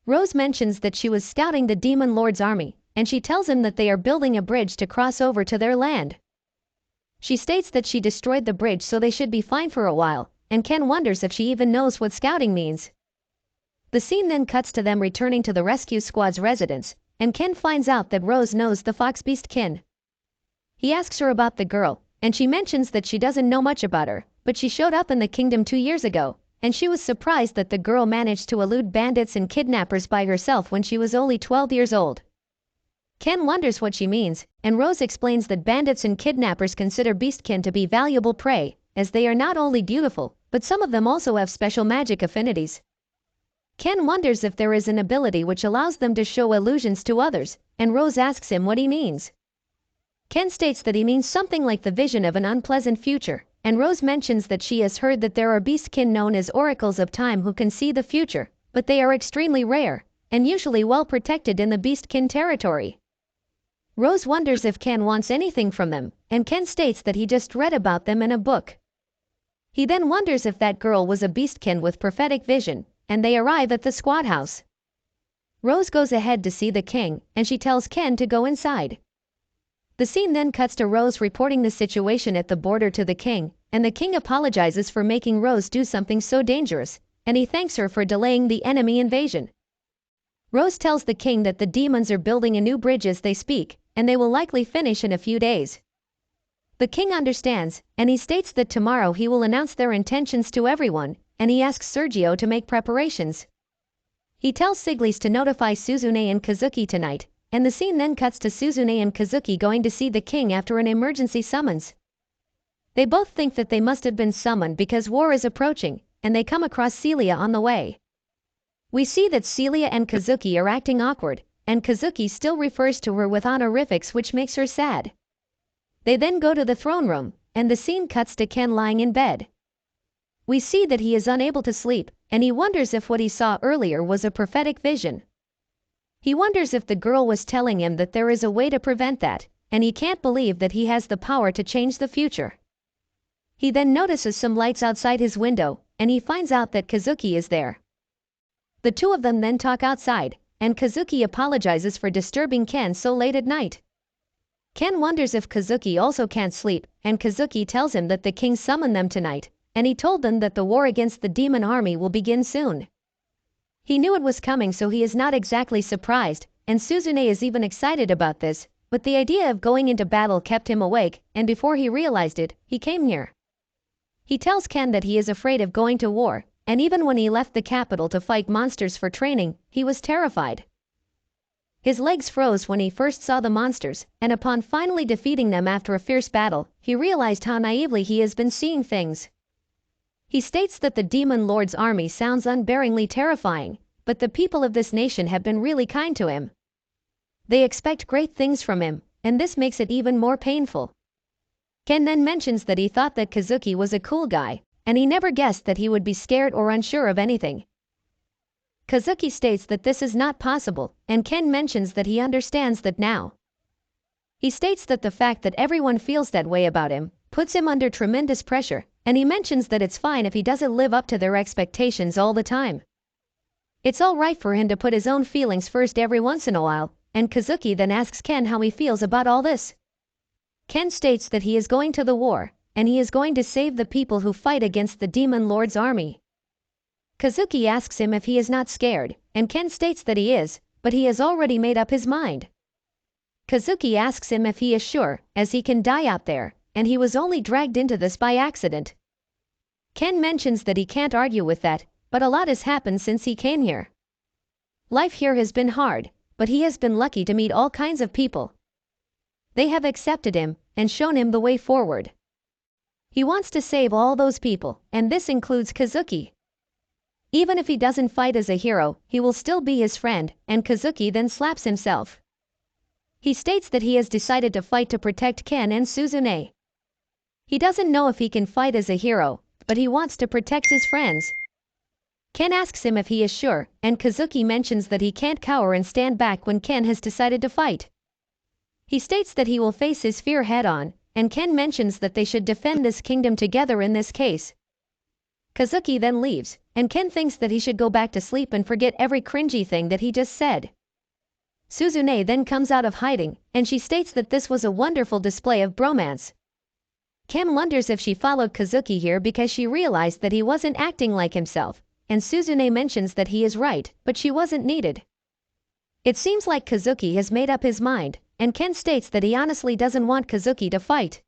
Rose mentions that she was scouting the Demon Lord's army, and she tells him that they are building a bridge to cross over to their land. She states that she destroyed the bridge, so they should be fine for a while, and Ken wonders if she even knows what scouting means. The scene then cuts to them returning to the rescue squad's residence, and Ken finds out that Rose knows the Fox Beast kin. He asks her about the girl, and she mentions that she doesn't know much about her, but she showed up in the kingdom 2 years ago, and she was surprised that the girl managed to elude bandits and kidnappers by herself when she was only 12 years old. Ken wonders what she means, and Rose explains that bandits and kidnappers consider beastkin to be valuable prey, as they are not only beautiful, but some of them also have special magic affinities. Ken wonders if there is an ability which allows them to show illusions to others, and Rose asks him what he means. Ken states that he means something like the vision of an unpleasant future, and Rose mentions that she has heard that there are beastkin known as oracles of time who can see the future, but they are extremely rare, and usually well protected in the beastkin territory. Rose wonders if Ken wants anything from them, and Ken states that he just read about them in a book. He then wonders if that girl was a beastkin with prophetic vision, and they arrive at the squad house. Rose goes ahead to see the king, and she tells Ken to go inside. The scene then cuts to Rose reporting the situation at the border to the king, and the king apologizes for making Rose do something so dangerous, and he thanks her for delaying the enemy invasion. Rose tells the king that the demons are building a new bridge as they speak, and they will likely finish in a few days. The king understands, and he states that tomorrow he will announce their intentions to everyone, and he asks Sergio to make preparations. He tells Siglis to notify Suzune and Kazuki tonight, and the scene then cuts to Suzune and Kazuki going to see the king after an emergency summons. They both think that they must have been summoned because war is approaching, and they come across Celia on the way. We see that Celia and Kazuki are acting awkward, and Kazuki still refers to her with honorifics, which makes her sad. They then go to the throne room, and the scene cuts to Ken lying in bed. We see that he is unable to sleep, and he wonders if what he saw earlier was a prophetic vision. He wonders if the girl was telling him that there is a way to prevent that, and he can't believe that he has the power to change the future. He then notices some lights outside his window, and he finds out that Kazuki is there. The two of them then talk outside, and Kazuki apologizes for disturbing Ken so late at night. Ken wonders if Kazuki also can't sleep, and Kazuki tells him that the king summoned them tonight, and he told them that the war against the demon army will begin soon. He knew it was coming, so he is not exactly surprised, and Suzune is even excited about this, but the idea of going into battle kept him awake, and before he realized it, he came here. He tells Ken that he is afraid of going to war, and even when he left the capital to fight monsters for training, he was terrified. His legs froze when he first saw the monsters, and upon finally defeating them after a fierce battle, he realized how naively he has been seeing things. He states that the Demon Lord's army sounds unbearingly terrifying, but the people of this nation have been really kind to him. They expect great things from him, and this makes it even more painful. Ken then mentions that he thought that Kazuki was a cool guy, and he never guessed that he would be scared or unsure of anything. Kazuki states that this is not possible, and Ken mentions that he understands that now. He states that the fact that everyone feels that way about him puts him under tremendous pressure, and he mentions that it's fine if he doesn't live up to their expectations all the time. It's alright for him to put his own feelings first every once in a while, and Kazuki then asks Ken how he feels about all this. Ken states that he is going to the war, and he is going to save the people who fight against the Demon Lord's army. Kazuki asks him if he is not scared, and Ken states that he is, but he has already made up his mind. Kazuki asks him if he is sure, as he can die out there, and he was only dragged into this by accident. Ken mentions that he can't argue with that, but a lot has happened since he came here. Life here has been hard, but he has been lucky to meet all kinds of people. They have accepted him and shown him the way forward. He wants to save all those people, and this includes Kazuki. Even if he doesn't fight as a hero, he will still be his friend, and Kazuki then slaps himself. He states that he has decided to fight to protect Ken and Suzune. He doesn't know if he can fight as a hero, but he wants to protect his friends. Ken asks him if he is sure, and Kazuki mentions that he can't cower and stand back when Ken has decided to fight. He states that he will face his fear head-on, and Ken mentions that they should defend this kingdom together in this case. Kazuki then leaves, and Ken thinks that he should go back to sleep and forget every cringy thing that he just said. Suzune then comes out of hiding, and she states that this was a wonderful display of bromance. Ken wonders if she followed Kazuki here because she realized that he wasn't acting like himself, and Suzune mentions that he is right, but she wasn't needed. It seems like Kazuki has made up his mind, and Ken states that he honestly doesn't want Kazuki to fight.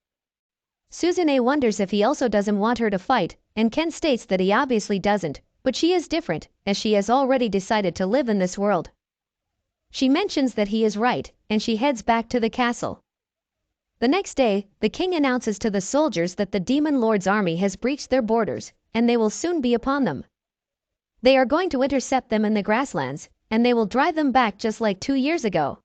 Suzune wonders if he also doesn't want her to fight, and Ken states that he obviously doesn't, but she is different, as she has already decided to live in this world. She mentions that he is right, and she heads back to the castle. The next day, the king announces to the soldiers that the Demon Lord's army has breached their borders, and they will soon be upon them. They are going to intercept them in the grasslands, and they will drive them back just like 2 years ago.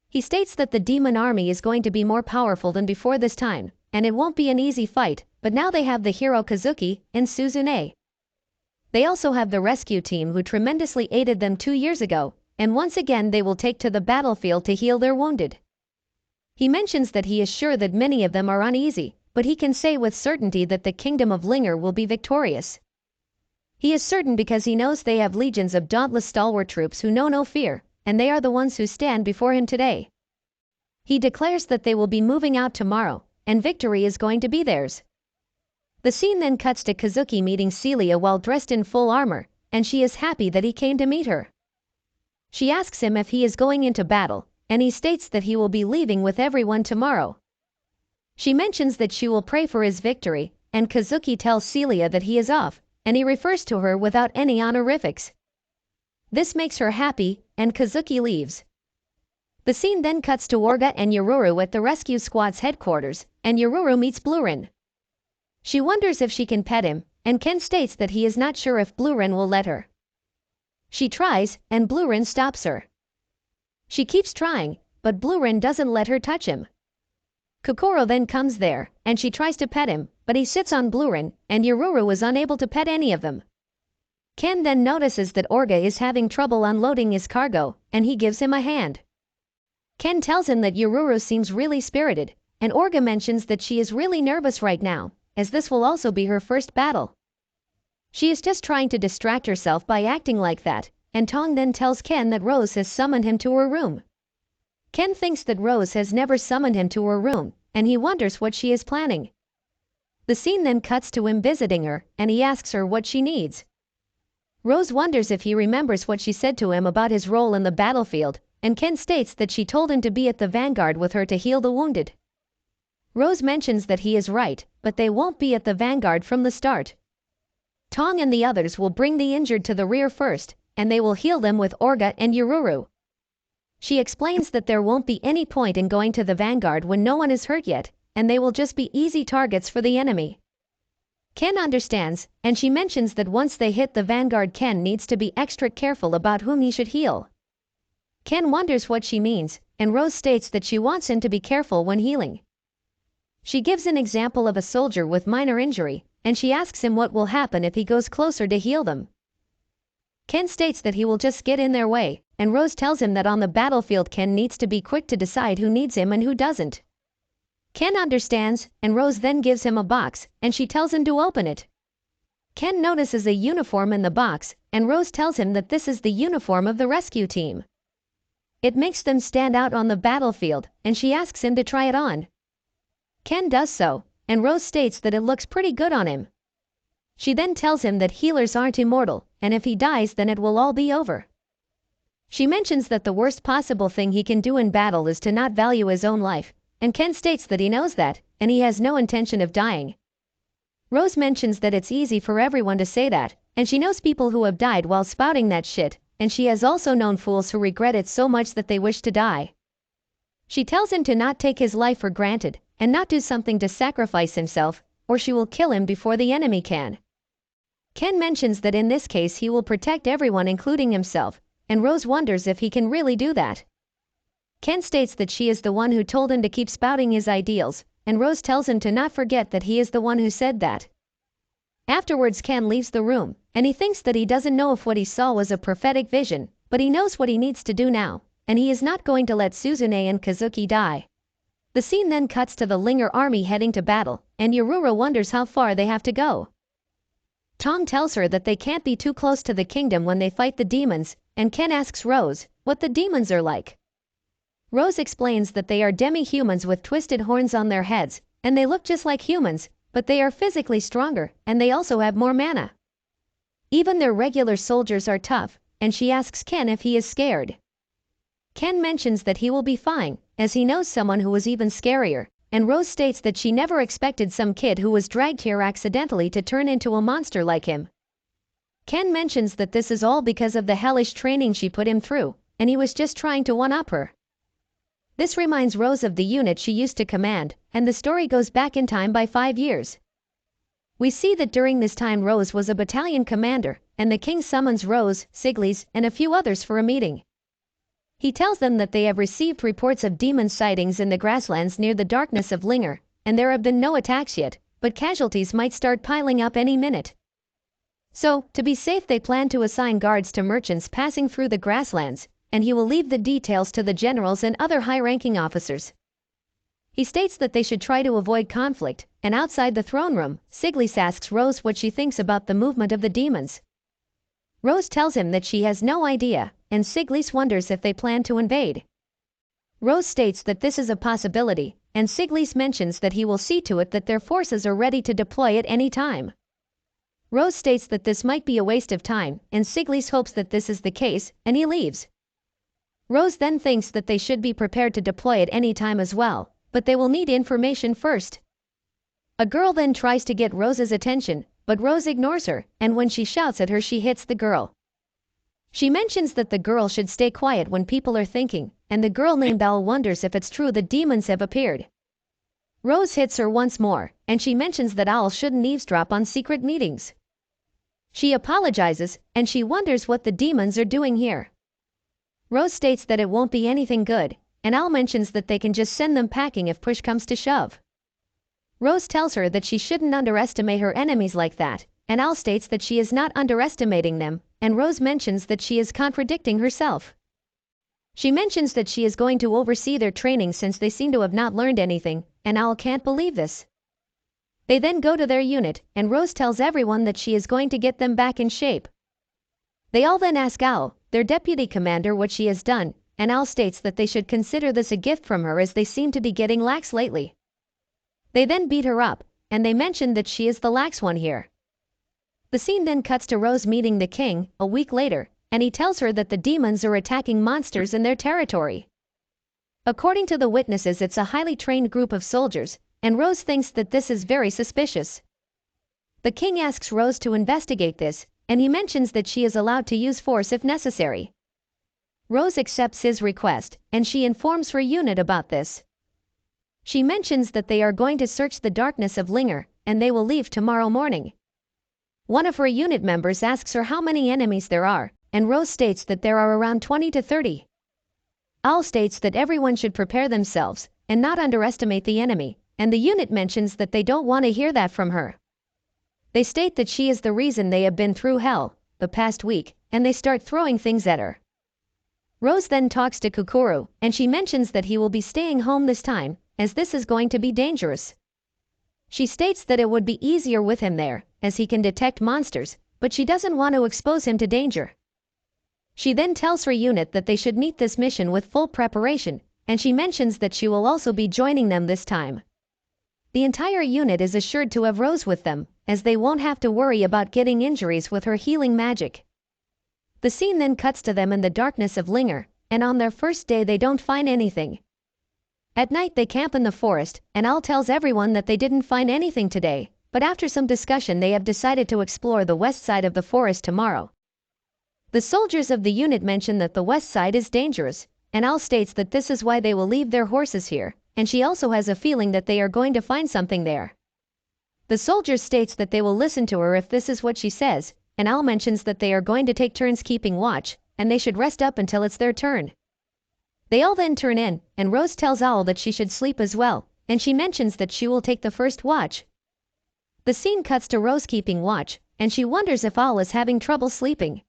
He states that the demon army is going to be more powerful than before this time, and it won't be an easy fight, but now they have the hero Kazuki and Suzune. They also have the rescue team who tremendously aided them 2 years ago, and once again they will take to the battlefield to heal their wounded. He mentions that he is sure that many of them are uneasy, but he can say with certainty that the kingdom of Linger will be victorious. He is certain because he knows they have legions of dauntless stalwart troops who know no fear, and they are the ones who stand before him today. He declares that they will be moving out tomorrow, and victory is going to be theirs. The scene then cuts to Kazuki meeting Celia while dressed in full armor, and she is happy that he came to meet her. She asks him if he is going into battle, and he states that he will be leaving with everyone tomorrow. She mentions that she will pray for his victory, and Kazuki tells Celia that he is off, and he refers to her without any honorifics. This makes her happy, and Kazuki leaves. The scene then cuts to Orga and Yoruru at the rescue squad's headquarters, and Yoruru meets Blurin. She wonders if she can pet him, and Ken states that he is not sure if Blurin will let her. She tries, and Blurin stops her. She keeps trying, but Blurin doesn't let her touch him. Kokoro then comes there, and she tries to pet him, but he sits on Blurin, and Yoruru is unable to pet any of them. Ken then notices that Orga is having trouble unloading his cargo, and he gives him a hand. Ken tells him that Yoruru seems really spirited, and Orga mentions that she is really nervous right now, as this will also be her first battle. She is just trying to distract herself by acting like that, and Tong then tells Ken that Rose has summoned him to her room. Ken thinks that Rose has never summoned him to her room, and he wonders what she is planning. The scene then cuts to him visiting her, and he asks her what she needs. Rose wonders if he remembers what she said to him about his role in the battlefield, and Ken states that she told him to be at the vanguard with her to heal the wounded. Rose mentions that he is right, but they won't be at the vanguard from the start. Tong and the others will bring the injured to the rear first, and they will heal them with Orga and Yoruru. She explains that there won't be any point in going to the vanguard when no one is hurt yet, and they will just be easy targets for the enemy. Ken understands, and she mentions that once they hit the vanguard Ken needs to be extra careful about whom he should heal. Ken wonders what she means, and Rose states that she wants him to be careful when healing. She gives an example of a soldier with minor injury, and she asks him what will happen if he goes closer to heal them. Ken states that he will just get in their way, and Rose tells him that on the battlefield Ken needs to be quick to decide who needs him and who doesn't. Ken understands, and Rose then gives him a box, and she tells him to open it. Ken notices a uniform in the box, and Rose tells him that this is the uniform of the rescue team. It makes them stand out on the battlefield, and she asks him to try it on. Ken does so, and Rose states that it looks pretty good on him. She then tells him that healers aren't immortal, and if he dies then it will all be over. She mentions that the worst possible thing he can do in battle is to not value his own life, and Ken states that he knows that, and he has no intention of dying. Rose mentions that it's easy for everyone to say that, and she knows people who have died while spouting that shit, and she has also known fools who regret it so much that they wish to die. She tells him to not take his life for granted, and not do something to sacrifice himself, or she will kill him before the enemy can. Ken mentions that in this case he will protect everyone including himself, and Rose wonders if he can really do that. Ken states that she is the one who told him to keep spouting his ideals, and Rose tells him to not forget that he is the one who said that. Afterwards Ken leaves the room, and he thinks that he doesn't know if what he saw was a prophetic vision, but he knows what he needs to do now, and he is not going to let Suzune and Kazuki die. The scene then cuts to the Linger army heading to battle, and Yurura wonders how far they have to go. Tong tells her that they can't be too close to the kingdom when they fight the demons, and Ken asks Rose what the demons are like. Rose explains that they are demi-humans with twisted horns on their heads, and they look just like humans, but they are physically stronger, and they also have more mana. Even their regular soldiers are tough, and she asks Ken if he is scared. Ken mentions that he will be fine, as he knows someone who was even scarier, and Rose states that she never expected some kid who was dragged here accidentally to turn into a monster like him. Ken mentions that this is all because of the hellish training she put him through, and he was just trying to one-up her. This reminds Rose of the unit she used to command, and the story goes back in time by 5 years. We see that during this time Rose was a battalion commander, and the king summons Rose, Siglis, and a few others for a meeting. He tells them that they have received reports of demon sightings in the grasslands near the darkness of Linger, and there have been no attacks yet, but casualties might start piling up any minute. So, to be safe they plan to assign guards to merchants passing through the grasslands, and he will leave the details to the generals and other high-ranking officers. He states that they should try to avoid conflict, and outside the throne room, Siglis asks Rose what she thinks about the movement of the demons. Rose tells him that she has no idea, and Siglis wonders if they plan to invade. Rose states that this is a possibility, and Siglis mentions that he will see to it that their forces are ready to deploy at any time. Rose states that this might be a waste of time, and Siglis hopes that this is the case, and he leaves. Rose then thinks that they should be prepared to deploy at any time as well, but they will need information first. A girl then tries to get Rose's attention, but Rose ignores her, and when she shouts at her she hits the girl. She mentions that the girl should stay quiet when people are thinking, and the girl named Owl wonders if it's true the demons have appeared. Rose hits her once more, and she mentions that Owl shouldn't eavesdrop on secret meetings. She apologizes, and she wonders what the demons are doing here. Rose states that it won't be anything good, and Owl mentions that they can just send them packing if push comes to shove. Rose tells her that she shouldn't underestimate her enemies like that, and Owl states that she is not underestimating them, and Rose mentions that she is contradicting herself. She mentions that she is going to oversee their training since they seem to have not learned anything, and Owl can't believe this. They then go to their unit, and Rose tells everyone that she is going to get them back in shape. They all then ask Owl, their deputy commander, what she has done, and Owl states that they should consider this a gift from her as they seem to be getting lax lately. They then beat her up, and they mention that she is the lax one here. The scene then cuts to Rose meeting the king, a week later, and he tells her that the demons are attacking monsters in their territory. According to the witnesses, it's a highly trained group of soldiers, and Rose thinks that this is very suspicious. The king asks Rose to investigate this, and he mentions that she is allowed to use force if necessary. Rose accepts his request, and she informs her unit about this. She mentions that they are going to search the darkness of Linger, and they will leave tomorrow morning. One of her unit members asks her how many enemies there are, and Rose states that there are around 20 to 30. Owl states that everyone should prepare themselves, and not underestimate the enemy, and the unit mentions that they don't want to hear that from her. They state that she is the reason they have been through hell the past week, and they start throwing things at her. Rose then talks to Kokoro, and she mentions that he will be staying home this time, as this is going to be dangerous. She states that it would be easier with him there, as he can detect monsters, but she doesn't want to expose him to danger. She then tells her unit that they should meet this mission with full preparation, and she mentions that she will also be joining them this time. The entire unit is assured to have Rose with them, as they won't have to worry about getting injuries with her healing magic. The scene then cuts to them in the darkness of Linger, and on their first day they don't find anything. At night they camp in the forest, and Al tells everyone that they didn't find anything today, but after some discussion they have decided to explore the west side of the forest tomorrow. The soldiers of the unit mention that the west side is dangerous, and Al states that this is why they will leave their horses here, and she also has a feeling that they are going to find something there. The soldier states that they will listen to her if this is what she says, and Al mentions that they are going to take turns keeping watch, and they should rest up until it's their turn. They all then turn in, and Rose tells Al that she should sleep as well, and she mentions that she will take the first watch. The scene cuts to Rose keeping watch, and she wonders if Al is having trouble sleeping.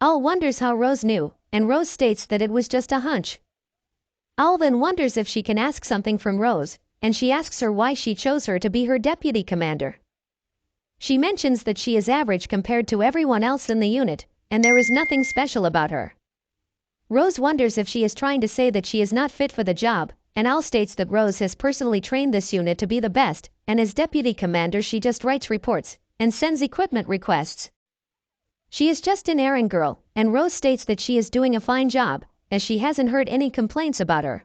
Al wonders how Rose knew, and Rose states that it was just a hunch. Al then wonders if she can ask something from Rose, and she asks her why she chose her to be her deputy commander. She mentions that she is average compared to everyone else in the unit, and there is nothing special about her. Rose wonders if she is trying to say that she is not fit for the job, and Al states that Rose has personally trained this unit to be the best, and as deputy commander she just writes reports and sends equipment requests. She is just an errand girl, and Rose states that she is doing a fine job, as she hasn't heard any complaints about her.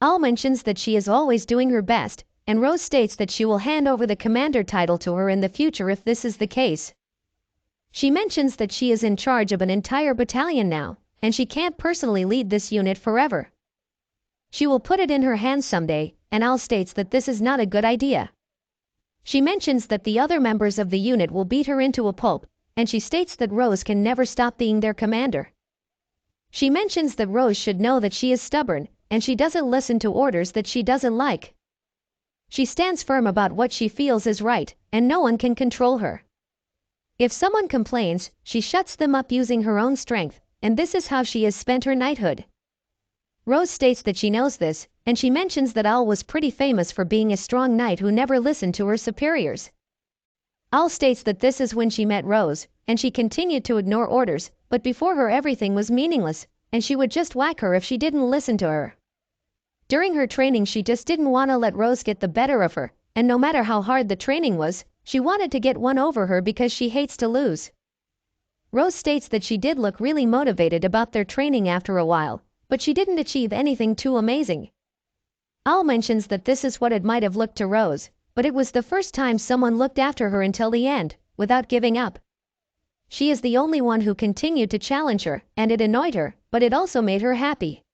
Al mentions that she is always doing her best, and Rose states that she will hand over the commander title to her in the future if this is the case. She mentions that she is in charge of an entire battalion now, and she can't personally lead this unit forever. She will put it in her hands someday, and Al states that this is not a good idea. She mentions that the other members of the unit will beat her into a pulp, and she states that Rose can never stop being their commander. She mentions that Rose should know that she is stubborn, and she doesn't listen to orders that she doesn't like. She stands firm about what she feels is right, and no one can control her. If someone complains, she shuts them up using her own strength, and this is how she has spent her knighthood. Rose states that she knows this, and she mentions that Al was pretty famous for being a strong knight who never listened to her superiors. Al states that this is when she met Rose, and she continued to ignore orders, but before her everything was meaningless, and she would just whack her if she didn't listen to her. During her training she just didn't want to let Rose get the better of her, and no matter how hard the training was, she wanted to get one over her because she hates to lose. Rose states that she did look really motivated about their training after a while, but she didn't achieve anything too amazing. Al mentions that this is what it might have looked to Rose, but it was the first time someone looked after her until the end, without giving up. She is the only one who continued to challenge her, and it annoyed her, but it also made her happy.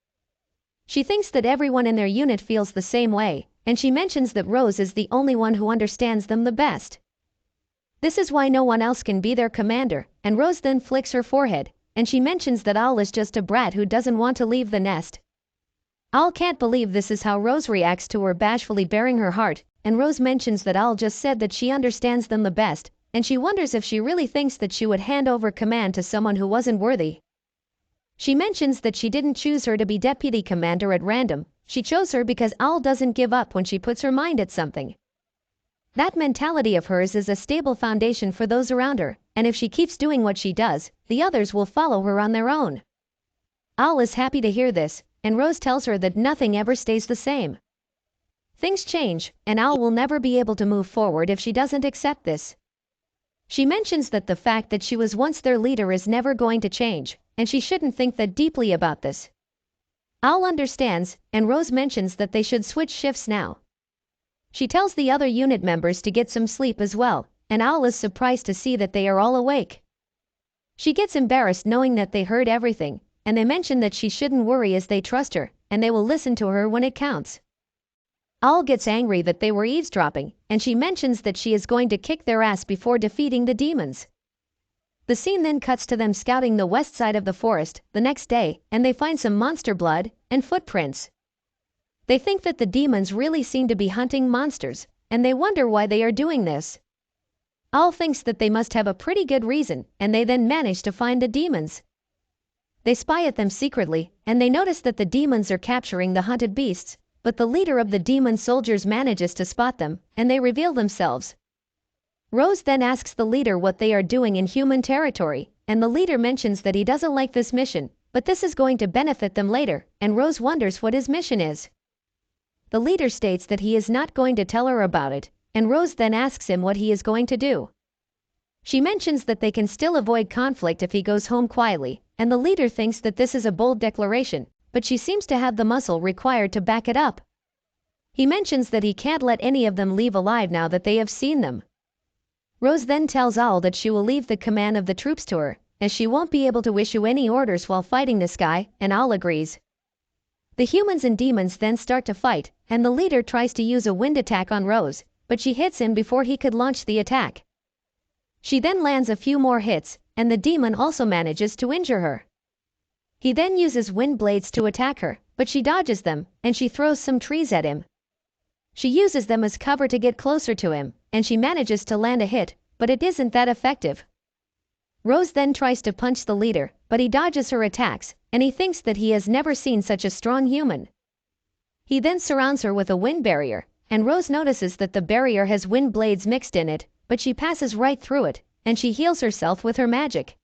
She thinks that everyone in their unit feels the same way, and she mentions that Rose is the only one who understands them the best. This is why no one else can be their commander, and Rose then flicks her forehead, and she mentions that Al is just a brat who doesn't want to leave the nest. Al can't believe this is how Rose reacts to her bashfully baring her heart, and Rose mentions that Al just said that she understands them the best, and she wonders if she really thinks that she would hand over command to someone who wasn't worthy. She mentions that she didn't choose her to be deputy commander at random, she chose her because Al doesn't give up when she puts her mind at something. That mentality of hers is a stable foundation for those around her, and if she keeps doing what she does, the others will follow her on their own. Al is happy to hear this, and Rose tells her that nothing ever stays the same. Things change, and Al will never be able to move forward if she doesn't accept this. She mentions that the fact that she was once their leader is never going to change, and she shouldn't think that deeply about this. Al understands, and Rose mentions that they should switch shifts now. She tells the other unit members to get some sleep as well, and Al is surprised to see that they are all awake. She gets embarrassed knowing that they heard everything, and they mention that she shouldn't worry as they trust her, and they will listen to her when it counts. Al gets angry that they were eavesdropping, and she mentions that she is going to kick their ass before defeating the demons. The scene then cuts to them scouting the west side of the forest the next day, and they find some monster blood and footprints. They think that the demons really seem to be hunting monsters, and they wonder why they are doing this. All thinks that they must have a pretty good reason, and they then manage to find the demons. They spy at them secretly, and they notice that the demons are capturing the hunted beasts, but the leader of the demon soldiers manages to spot them, and they reveal themselves. Rose then asks the leader what they are doing in human territory, and the leader mentions that he doesn't like this mission, but this is going to benefit them later, and Rose wonders what his mission is. The leader states that he is not going to tell her about it, and Rose then asks him what he is going to do. She mentions that they can still avoid conflict if he goes home quietly, and the leader thinks that this is a bold declaration, but she seems to have the muscle required to back it up. He mentions that he can't let any of them leave alive now that they have seen them. Rose then tells Al that she will leave the command of the troops to her, as she won't be able to issue any orders while fighting this guy, and Al agrees. The humans and demons then start to fight, and the leader tries to use a wind attack on Rose, but she hits him before he could launch the attack. She then lands a few more hits, and the demon also manages to injure her. He then uses wind blades to attack her, but she dodges them, and she throws some trees at him. She uses them as cover to get closer to him, and she manages to land a hit, but it isn't that effective. Rose then tries to punch the leader, but he dodges her attacks, and he thinks that he has never seen such a strong human. He then surrounds her with a wind barrier, and Rose notices that the barrier has wind blades mixed in it, but she passes right through it, and she heals herself with her magic.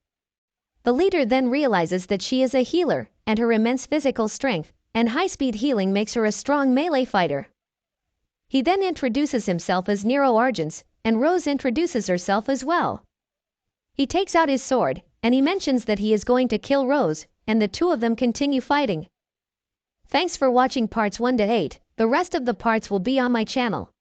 The leader then realizes that she is a healer, and her immense physical strength and high-speed healing makes her a strong melee fighter. He then introduces himself as Nero Argents, and Rose introduces herself as well. He takes out his sword, and he mentions that he is going to kill Rose, and the two of them continue fighting. Thanks for watching parts 1 to 8, the rest of the parts will be on my channel.